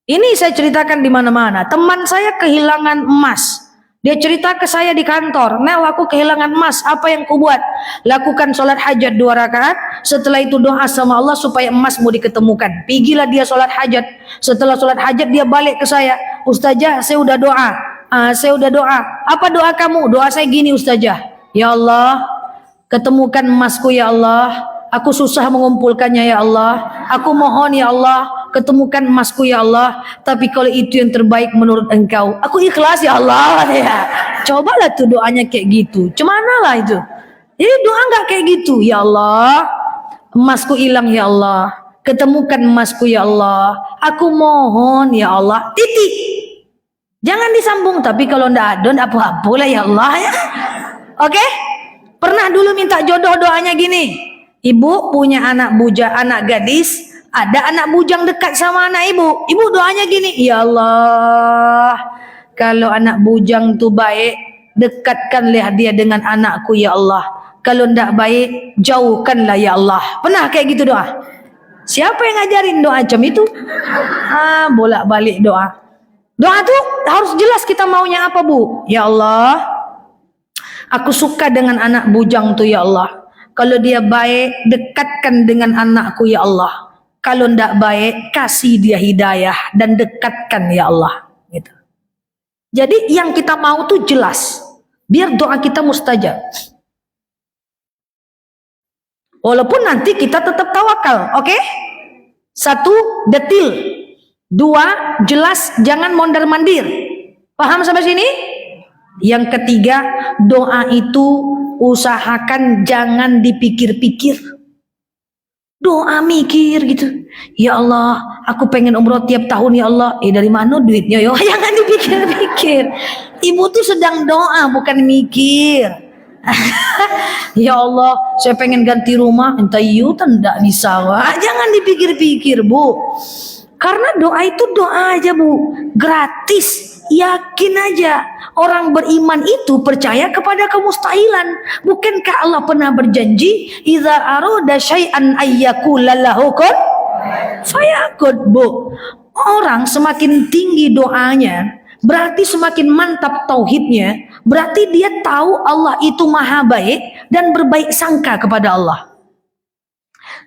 Ini saya ceritakan di mana-mana. Teman saya kehilangan emas. Dia cerita ke saya di kantor, Nel, aku kehilangan emas. Apa yang ku buat? Lakukan sholat hajat 2 rakaat. Setelah itu doa sama Allah supaya emasmu diketemukan. Pigilah dia sholat hajat. Setelah sholat hajat dia balik ke saya. Ustazah, saya udah doa. Saya udah doa. Apa doa kamu? Doa saya gini ustazah. Ya Allah, ketemukan emasku ya Allah. Aku susah mengumpulkannya ya Allah. Aku mohon ya Allah, ketemukan emasku ya Allah. Tapi kalau itu yang terbaik menurut engkau, aku ikhlas ya Allah. Ya. Cobalah tuh doanya kayak gitu. Cemana lah itu. Jadi doa nggak kayak gitu. Ya Allah, emasku hilang ya Allah. Ketemukan emasku ya Allah. Aku mohon ya Allah. Titik. Jangan disambung. Tapi kalau ndak ada, apa-apa lah ya Allah ya. Oke? Pernah dulu minta jodoh doanya gini. Ibu punya anak gadis, ada anak bujang dekat sama anak ibu. Ibu doanya gini, ya Allah, kalau anak bujang tuh baik, dekatkanlah dia dengan anakku ya Allah. Kalau ndak baik, jauhkanlah ya Allah. Pernah kayak gitu doa? Siapa yang ngajarin doa macam itu? Bolak-balik doa. Doa tuh harus jelas kita maunya apa bu. Ya Allah, aku suka dengan anak bujang tuh ya Allah. Kalau dia baik, dekatkan dengan anakku ya Allah. Kalau tidak baik, kasih dia hidayah dan dekatkan ya Allah. Gitu. Jadi yang kita mau tuh jelas. Biar doa kita mustajab. Walaupun nanti kita tetap tawakal. Oke? 1, detil. 2, jelas, jangan mondar-mandir. Paham sampai sini? Yang ketiga, doa itu usahakan jangan dipikir-pikir. Doa mikir gitu. Ya Allah, aku pengen umroh tiap tahun ya Allah. Dari mana duitnya yo? Jangan dipikir-pikir. Ibu tuh sedang doa bukan mikir. Ya Allah, saya pengen ganti rumah. Entah you tidak bisa. Jangan dipikir-pikir bu. Karena doa itu doa aja bu. Gratis. Yakin aja. Orang beriman itu percaya kepada kemustahilan. Bukankah Allah pernah berjanji, "Idza arada syai'an ayyakula lahu kun fayakun." Bu, orang semakin tinggi doanya, berarti semakin mantap tauhidnya, berarti dia tahu Allah itu maha baik dan berbaik sangka kepada Allah.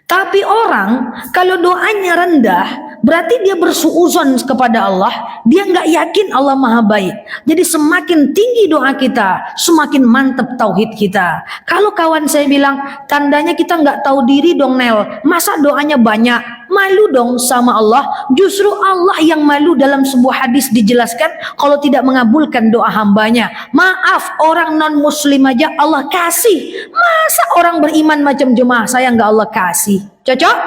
Tapi orang kalau doanya rendah, berarti dia bersuuzon kepada Allah. Dia nggak yakin Allah maha baik. Jadi semakin tinggi doa kita, semakin mantap tauhid kita. Kalau kawan saya bilang, tandanya kita nggak tahu diri dong Nel. Masa doanya banyak? Malu dong sama Allah. Justru Allah yang malu. Dalam sebuah hadis dijelaskan, kalau tidak mengabulkan doa hambanya. Maaf, orang non muslim aja Allah kasih. Masa orang beriman macam jemaah saya nggak Allah kasih? Cocok?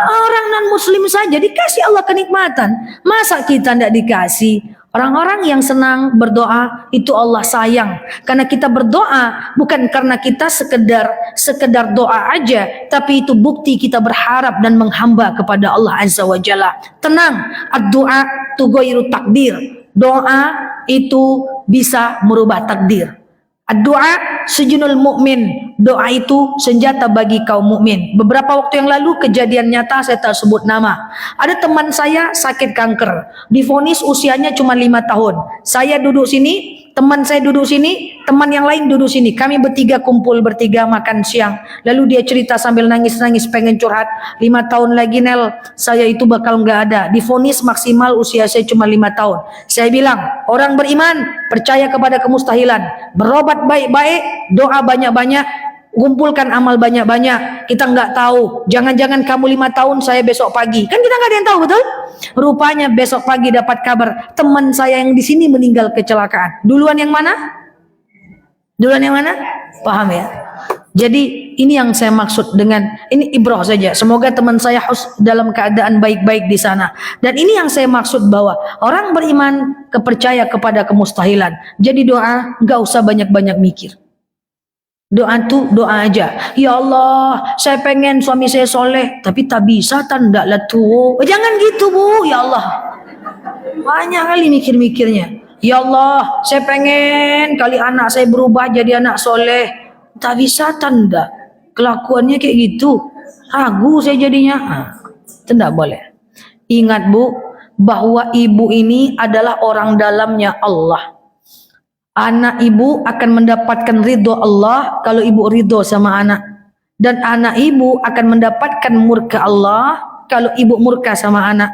Orang non muslim saja dikasih Allah kenikmatan. Masa kita tidak dikasih? Orang-orang yang senang berdoa itu Allah sayang. Karena kita berdoa bukan karena kita sekedar doa aja, tapi itu bukti kita berharap dan menghamba kepada Allah Azza wa Jalla. Tenang, ad-du'a tughayyiru takdir. Doa itu bisa merubah takdir. Doa sejunul mukmin, doa itu senjata bagi kaum mukmin. Beberapa waktu yang lalu kejadian nyata, saya tak sebut nama. Ada teman saya sakit kanker, divonis usianya cuma 5 tahun. Saya duduk sini, teman saya duduk sini, teman yang lain duduk sini. Kami bertiga kumpul bertiga makan siang. Lalu dia cerita sambil nangis-nangis pengen curhat. 5 tahun lagi Nel, saya itu bakal nggak ada. Divonis maksimal usia saya cuma 5 tahun. Saya bilang, orang beriman percaya kepada kemustahilan, berobat baik-baik, doa banyak-banyak, kumpulkan amal banyak-banyak. Kita nggak tahu, jangan-jangan kamu 5 tahun, saya besok pagi. Kan kita nggak ada yang tahu, betul? Rupanya besok pagi dapat kabar teman saya yang di sini meninggal kecelakaan. Duluan yang mana? Duluan yang mana? Paham ya? Jadi ini yang saya maksud dengan ini ibrah saja. Semoga teman saya dalam keadaan baik-baik di sana. Dan ini yang saya maksud bahwa orang beriman kepercaya kepada kemustahilan. Jadi doa nggak usah banyak-banyak mikir. Doa tuh doa aja. Ya Allah, saya pengen suami saya soleh, tapi tak bisa tanda lah tuh. Jangan gitu Bu. Ya Allah, banyak kali mikir-mikirnya. Ya Allah, saya pengen kali anak saya berubah jadi anak soleh. Tak bisa tanda, kelakuannya kayak gitu, ragu saya jadinya. Itu tidak boleh. Ingat Bu, bahwa ibu ini adalah orang dalamnya Allah. Anak ibu akan mendapatkan ridho Allah kalau ibu ridho sama anak, dan anak ibu akan mendapatkan murka Allah kalau ibu murka sama anak.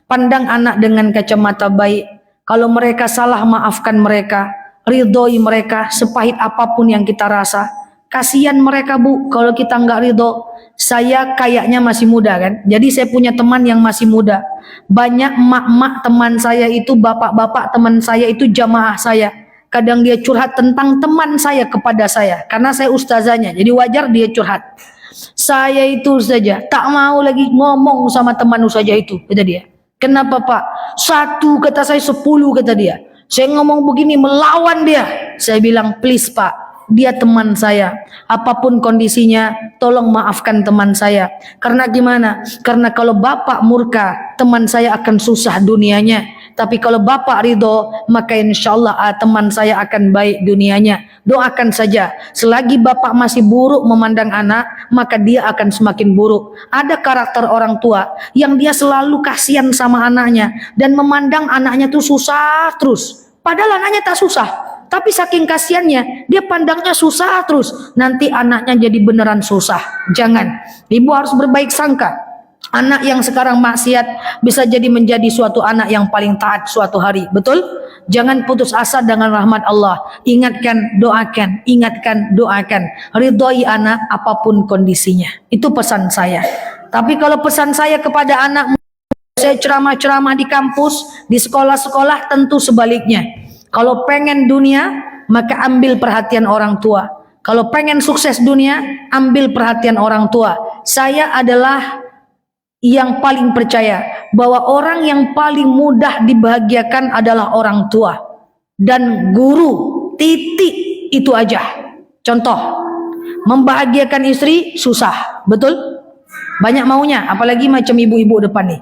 Pandang anak dengan kacamata baik. Kalau mereka salah, maafkan mereka, ridhoi mereka sepahit apapun yang kita rasa. Kasihan mereka Bu, kalau kita nggak ridho. Saya kayaknya masih muda kan, jadi saya punya teman yang masih muda. Banyak emak-emak teman saya itu, bapak-bapak teman saya itu jamaah saya. Kadang dia curhat tentang teman saya kepada saya, karena saya ustazanya, jadi wajar dia curhat. Saya itu saja tak mau lagi ngomong sama teman ustazah itu, kata dia. Kenapa Pak? 1 kata saya 10 kata dia. Saya ngomong begini melawan dia. Saya bilang please Pak, dia teman saya. Apapun kondisinya, tolong maafkan teman saya. Karena gimana? Karena kalau Bapak murka, teman saya akan susah dunianya. Tapi kalau Bapak ridho, maka insya Allah teman saya akan baik dunianya. Doakan saja. Selagi Bapak masih buruk memandang anak, maka dia akan semakin buruk. Ada karakter orang tua yang dia selalu kasihan sama anaknya dan memandang anaknya tuh susah terus. Padahal anaknya tak susah, tapi saking kasihannya dia pandangnya susah terus. Nanti anaknya jadi beneran susah. Jangan. Ibu harus berbaik sangka. Anak yang sekarang maksiat bisa jadi menjadi suatu anak yang paling taat suatu hari. Betul? Jangan putus asa dengan rahmat Allah. Ingatkan, doakan. Ingatkan, doakan. Ridhoi anak apapun kondisinya. Itu pesan saya. Tapi kalau pesan saya kepada anak, saya ceramah-ceramah di kampus, di sekolah-sekolah, tentu sebaliknya. Kalau pengen dunia, maka ambil perhatian orang tua. Kalau pengen sukses dunia, ambil perhatian orang tua. Saya adalah yang paling percaya bahwa orang yang paling mudah dibahagiakan adalah orang tua dan guru. Titik, itu aja. Contoh, membahagiakan istri susah, betul? Banyak maunya, apalagi macam ibu-ibu depan nih.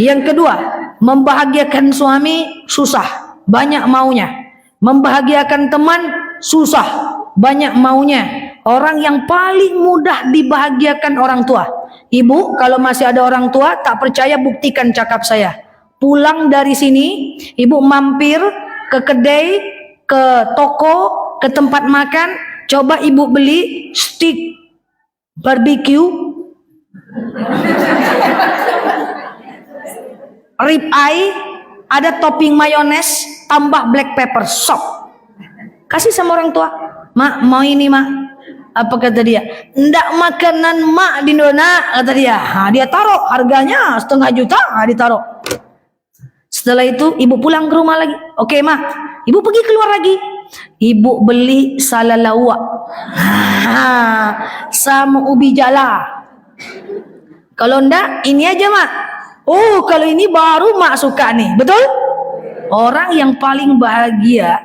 Yang kedua, membahagiakan suami susah, banyak maunya. Membahagiakan teman susah, banyak maunya. Orang yang paling mudah dibahagiakan orang tua. Ibu, kalau masih ada orang tua tak percaya, buktikan cakap saya. Pulang dari sini, ibu mampir ke kedai, ke toko, ke tempat makan, coba ibu beli stick barbecue, rib eye, ada topping mayones, tambah black pepper, sok. Kasih sama orang tua. Mak, mau ini mak. Apa kata dia? Ndak makanan mak di Indonesia, kata dia. Dia taruh harganya 500 juta, ditaruh. Setelah itu ibu pulang ke rumah lagi. Oke mak, ibu pergi keluar lagi. Ibu beli salalawak sama ubi jala. Kalau ndak ini aja mak. Oh kalau ini baru mak suka nih, betul? Orang yang paling bahagia,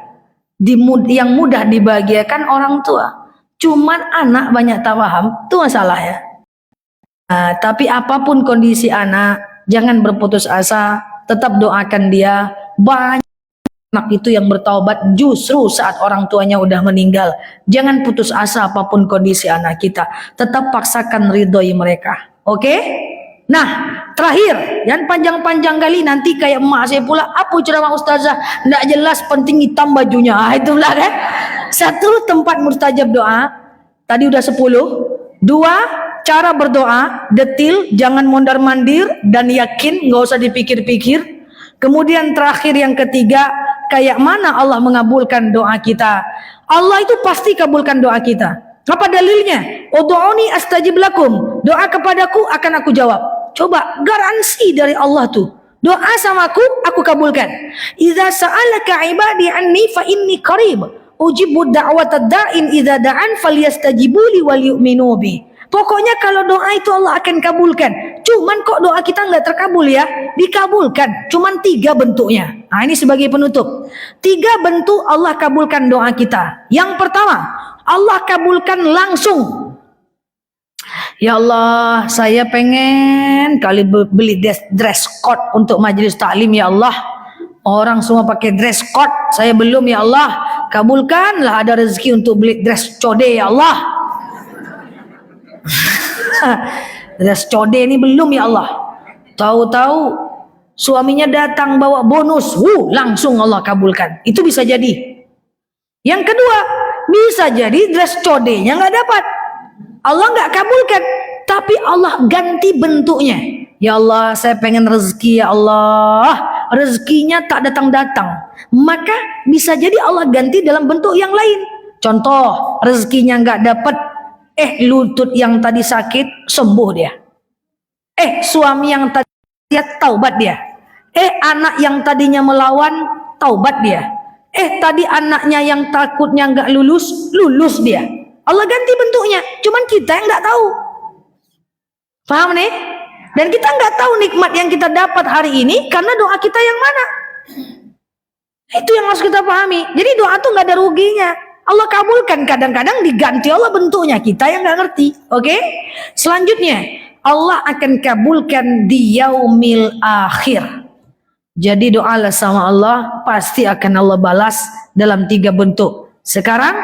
yang mudah dibahagiakan orang tua. Cuman anak banyak tak paham, itu masalah ya. Nah, tapi apapun kondisi anak, jangan berputus asa, tetap doakan dia. Banyak anak itu yang bertaubat justru saat orang tuanya udah meninggal. Jangan putus asa apapun kondisi anak kita. Tetap paksakan ridhoi mereka. Oke? Nah, terakhir, yang panjang-panjang kali nanti kayak emak saya pula, apa ceramah ustazah? Nggak jelas, penting hitam bajunya. Itu lah kan. Satu, tempat mustajab doa. Tadi udah 10. Dua, cara berdoa, detil, jangan mondar-mandir dan yakin, nggak usah dipikir-pikir. Kemudian terakhir yang ketiga, kayak mana Allah mengabulkan doa kita. Allah itu pasti kabulkan doa kita. Apa dalilnya? Ud'uni astajib lakum. Doa kepadaku akan aku jawab. Coba garansi dari Allah tuh. Doa sama aku kabulkan. Idza sa'alaka ibadi anni fa inni qarib. Ujibu da'watad da'in idza da'an falyastajibuli wal yu'minu bi. Pokoknya kalau doa itu Allah akan kabulkan. Cuman kok doa kita nggak terkabul ya? Dikabulkan. Cuman 3 bentuknya. Nah ini sebagai penutup. 3 bentuk Allah kabulkan doa kita. Yang pertama, Allah kabulkan langsung. Ya Allah, saya pengen kali beli dress code untuk majelis taklim ya Allah. Orang semua pakai dress code, saya belum ya Allah. Kabulkanlah ada rezeki untuk beli dress code ya Allah. Dress code ini belum ya Allah. Tahu-tahu suaminya datang bawa bonus, langsung Allah kabulkan. Itu bisa jadi. Yang kedua, bisa jadi dress code-nya nggak dapat. Allah nggak kabulkan, tapi Allah ganti bentuknya. Ya Allah, saya pengen rezeki ya Allah. Rezekinya tak datang-datang. Maka bisa jadi Allah ganti dalam bentuk yang lain. Contoh, rezekinya nggak dapat. Lutut yang tadi sakit sembuh dia. Suami yang tadi taubat dia. Anak yang tadinya melawan taubat dia. Tadi anaknya yang takutnya nggak lulus dia. Allah ganti bentuknya. Cuman kita yang nggak tahu. Paham nih? Dan kita nggak tahu nikmat yang kita dapat hari ini karena doa kita yang mana. Itu yang harus kita pahami. Jadi doa tuh nggak ada ruginya. Allah kabulkan, kadang-kadang diganti Allah bentuknya, kita yang nggak ngerti. Oke? Selanjutnya, Allah akan kabulkan di yaumil akhir. Jadi doalah sama Allah, pasti akan Allah balas dalam 3 bentuk. Sekarang,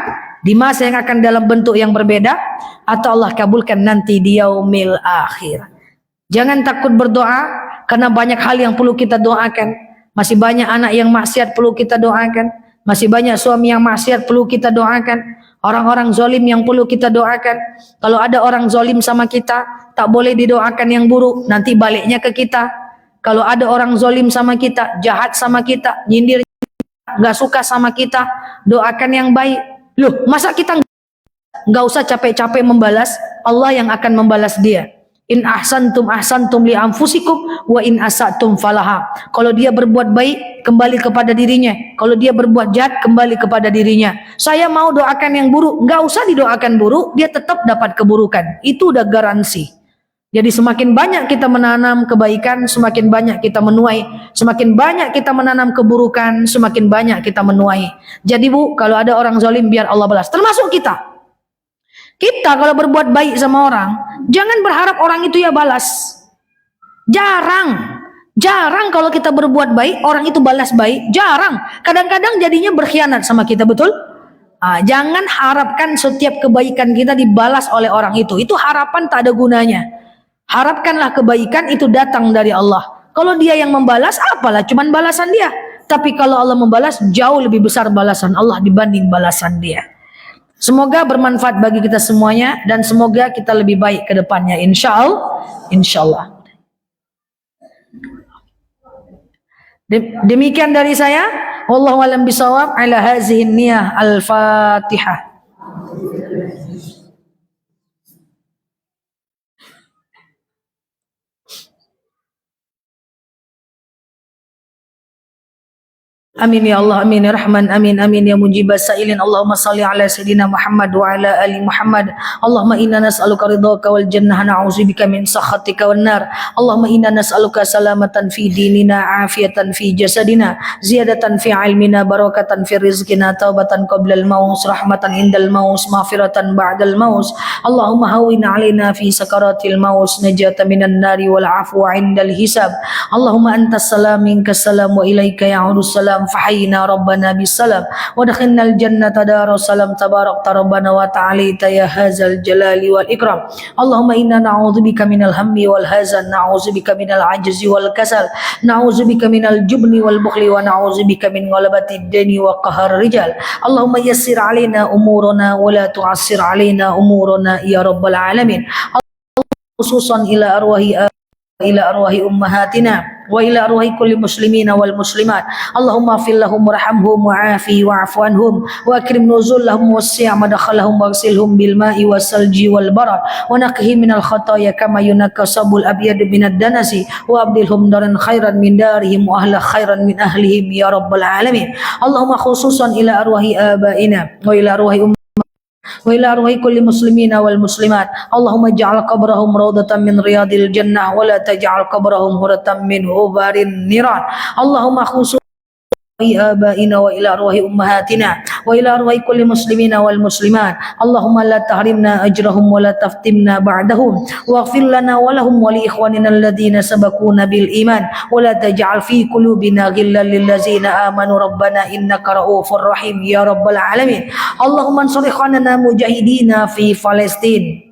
di masa yang akan dalam bentuk yang berbeda, atau Allah kabulkan nanti di yaumil akhir. Jangan takut berdoa, karena banyak hal yang perlu kita doakan. Masih banyak anak yang maksiat perlu kita doakan. Masih banyak suami yang maksiat perlu kita doakan. Orang-orang zalim yang perlu kita doakan. Kalau ada orang zalim sama kita, tak boleh didoakan yang buruk, nanti baliknya ke kita. Kalau ada orang zalim sama kita, jahat sama kita, nyindir kita, gak suka sama kita, doakan yang baik. Loh, masa kita nggak usah capek-capek membalas? Allah yang akan membalas dia. In ahsantum ahsantum li anfusikum wa in asatum falaha. Kalau dia berbuat baik, kembali kepada dirinya. Kalau dia berbuat jahat, kembali kepada dirinya. Saya mau doakan yang buruk, nggak usah didoakan buruk, dia tetap dapat keburukan. Itu udah garansi. Jadi semakin banyak kita menanam kebaikan, semakin banyak kita menuai. Semakin banyak kita menanam keburukan, semakin banyak kita menuai. Jadi Bu, kalau ada orang zalim biar Allah balas. Termasuk kita. Kita kalau berbuat baik sama orang, jangan berharap orang itu ya balas. Jarang kalau kita berbuat baik, orang itu balas baik. Jarang. Kadang-kadang jadinya berkhianat sama kita, betul? Jangan harapkan setiap kebaikan kita dibalas oleh orang itu. Itu harapan tak ada gunanya. Harapkanlah kebaikan itu datang dari Allah. Kalau dia yang membalas, apalah, cuman balasan dia. Tapi kalau Allah membalas, jauh lebih besar balasan Allah dibanding balasan dia. Semoga bermanfaat bagi kita semuanya dan semoga kita lebih baik ke depannya, insyaallah. Demikian dari saya. Wallahu a'lam bishawab. Ala hazihi niyah al-Fatihah. Amin ya Allah, amin ya Rahman, amin amin ya mujibas sa'ilin. Allahumma salli ala sayyidina Muhammad wa ala ali Muhammad. Allahumma inna nas'aluka ridhaka wal jannah, na'udzubika min sakhatika wan nar. Allahumma inna nas'aluka salamatan fi dinina, afiatan fi jasadina, ziyadatan fi ilmina, barakatan fi rizqina, taubatan qabla al maut, rahmatan indal maut, maghfiratan ba'dal maut. Allahumma hawwin alaina fi sakaratil maut, najatan minan nari wal afwa indal hisab. Allahumma antas salam minkas salam wa ilaika ya'udus salam. فحينا ربنا بالسلام ودخلنا الجنة دار السلام تبارك ربنا وتعاليت يا هذا الجلال والإكرام اللهم إنا نعوذ بك من الهم والحزن نعوذ بك من العجز والكسل نعوذ بك من الجبن والبخل ونعوذ بك من غلبة الدين وقهر الرجال اللهم يسر علينا أمورنا ولا تعسر علينا أمورنا يا رب العالمين خصوصا إلى أرواح أمهاتنا وإلى أرواح كل مسلمين والمسلمات اللهم اغفر لهم وارحمهم وعافهم واعف عنهم وأكرم نزلهم ووسع مدخلهم واغسلهم بالماء والثلج والبرد ونقهم من الخطايا كما ينقى الثوب الأبيض من الدنس وأبدلهم دارا خيرا من دارهم وأهلا خيرا من أهلهم يا رب العالمين اللهم خصوصا إلى أرواح آبائنا وإلى أرواح كل مسلمين والمسلمات اللهم اجعل قبرهم روضة من رياض الجنة ولا تجعل قبرهم هرة من غبار النيران اللهم خصوصا آبائنا وإلى أرواح أمهاتنا وإلى أرواح كل مسلمين والمسلمات اللهم لا تحرمنا أجرهم ولا تفتنا بعدهم واغفر لنا ولهم ولإخواننا الذين سبقونا بالإيمان ولا تجعل في قلوبنا غلا للذين آمنوا ربنا إنك رؤوف رحيم يا رب العالمين اللهم انصر إخواننا مجاهدين في فلسطين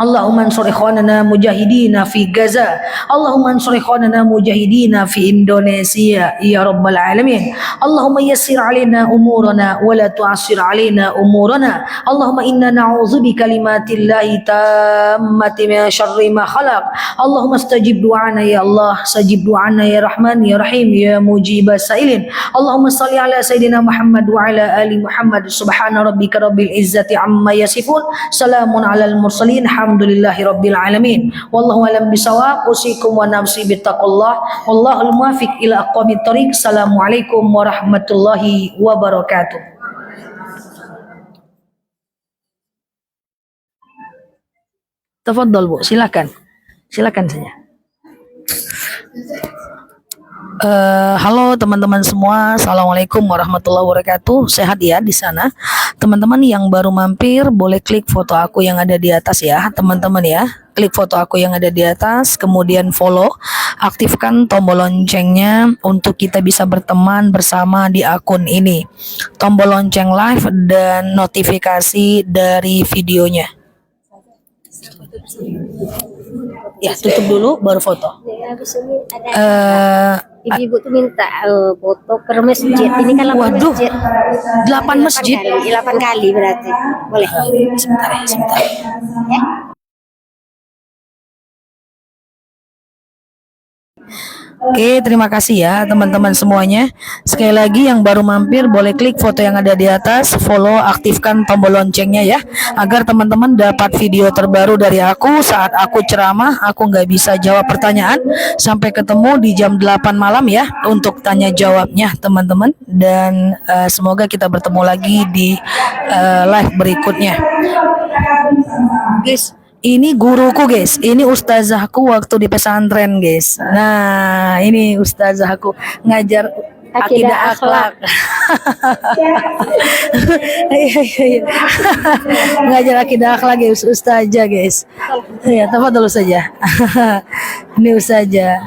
اللهم انصر إخواننا مجاهدين في غزة اللهم انصر إخواننا مجاهدين في إندونيسيا يا رب العالمين اللهم يسر علينا أمورنا ولا تعسر علينا أمورنا اللهم إنا نعوذ بكلمات الله تامة من شر ما خلق اللهم استجب دعانا يا الله استجب دعانا يا رحمن يا رحيم يا مجيب السائلين اللهم صل على سيدنا محمد وعلى آل محمد سبحان ربك رب العزة عما يصفون سلام على المرسلين alhamdulillahi rabbil alamin wallahu alam bisawab usikum wa nafsi bittaqullah wallahul muwaffiq ila aqwamit thoriq assalamualaikum warahmatullahi wabarakatuh. Tafadhol Bu, silakan saja. Halo teman-teman semua, assalamualaikum warahmatullahi wabarakatuh. Sehat ya di sana. Teman-teman yang baru mampir boleh klik foto aku yang ada di atas ya, teman-teman ya. Klik foto aku yang ada di atas, kemudian follow, aktifkan tombol loncengnya untuk kita bisa berteman bersama di akun ini. Tombol lonceng live dan notifikasi dari videonya. Ya, tutup dulu baru foto. Ibu tuh minta foto ke masjid. Ini kan 8 masjid. 8 masjid. 8 kali berarti. Boleh. Sebentar. Ya. Oke, terima kasih ya teman-teman semuanya. Sekali lagi yang baru mampir boleh klik foto yang ada di atas, follow, aktifkan tombol loncengnya ya, agar teman-teman dapat video terbaru dari aku saat aku ceramah. Aku nggak bisa jawab pertanyaan. Sampai ketemu di jam 8 malam ya untuk tanya jawabnya teman-teman. Dan semoga kita bertemu lagi di live berikutnya. Guys, ini guruku guys, ini ustazahku waktu di pesantren guys. Nah ini ustazahku ngajar akidah akhlak. Iya. Ngajar akidah akhlak guys, ustazah guys. Ya, tafadhol saja. Ini ustazah.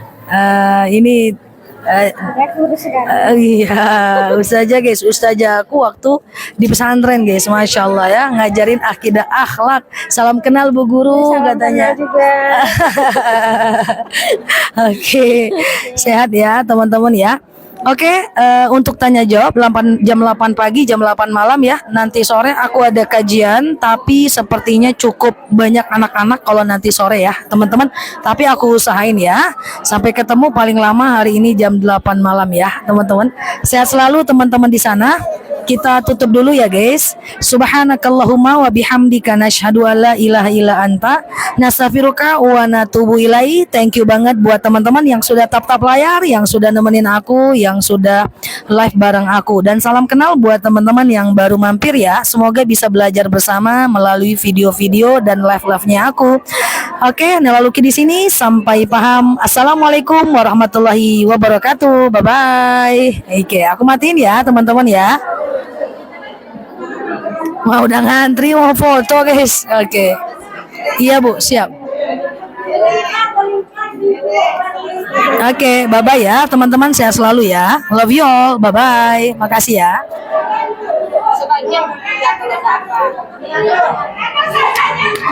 Ini iya, ustazah guys, ustazah aku waktu di pesantren guys, masya Allah ya, ngajarin akidah akhlak. Salam kenal Bu Guru katanya. Juga. Oke, sehat ya teman-teman ya. Oke, untuk tanya jawab jam 8 pagi, jam 8 malam ya. Nanti sore aku ada kajian, tapi sepertinya cukup banyak anak-anak kalau nanti sore ya, teman-teman. Tapi aku usahain ya. Sampai ketemu paling lama hari ini jam 8 malam ya, teman-teman. Sehat selalu teman-teman di sana. Kita tutup dulu ya guys. Subhanakallahumma wa bihamdika nasyhadu alla ilaha illa anta nastaghfiruka wa natubu ilaihi. Thank you banget buat teman-teman yang sudah tap-tap layar, yang sudah nemenin aku, yang sudah live bareng aku. Dan salam kenal buat teman-teman yang baru mampir ya. Semoga bisa belajar bersama melalui video-video dan live-live-nya aku. Oke, Nelaluki di sini sampai paham. Assalamualaikum warahmatullahi wabarakatuh. Bye bye. Oke, aku matiin ya teman-teman ya. Wah, udah ngantri mau foto guys. Oke. Iya Bu, siap. Oke, bye-bye ya teman-teman, sehat selalu ya. Love you all, bye-bye. Makasih ya.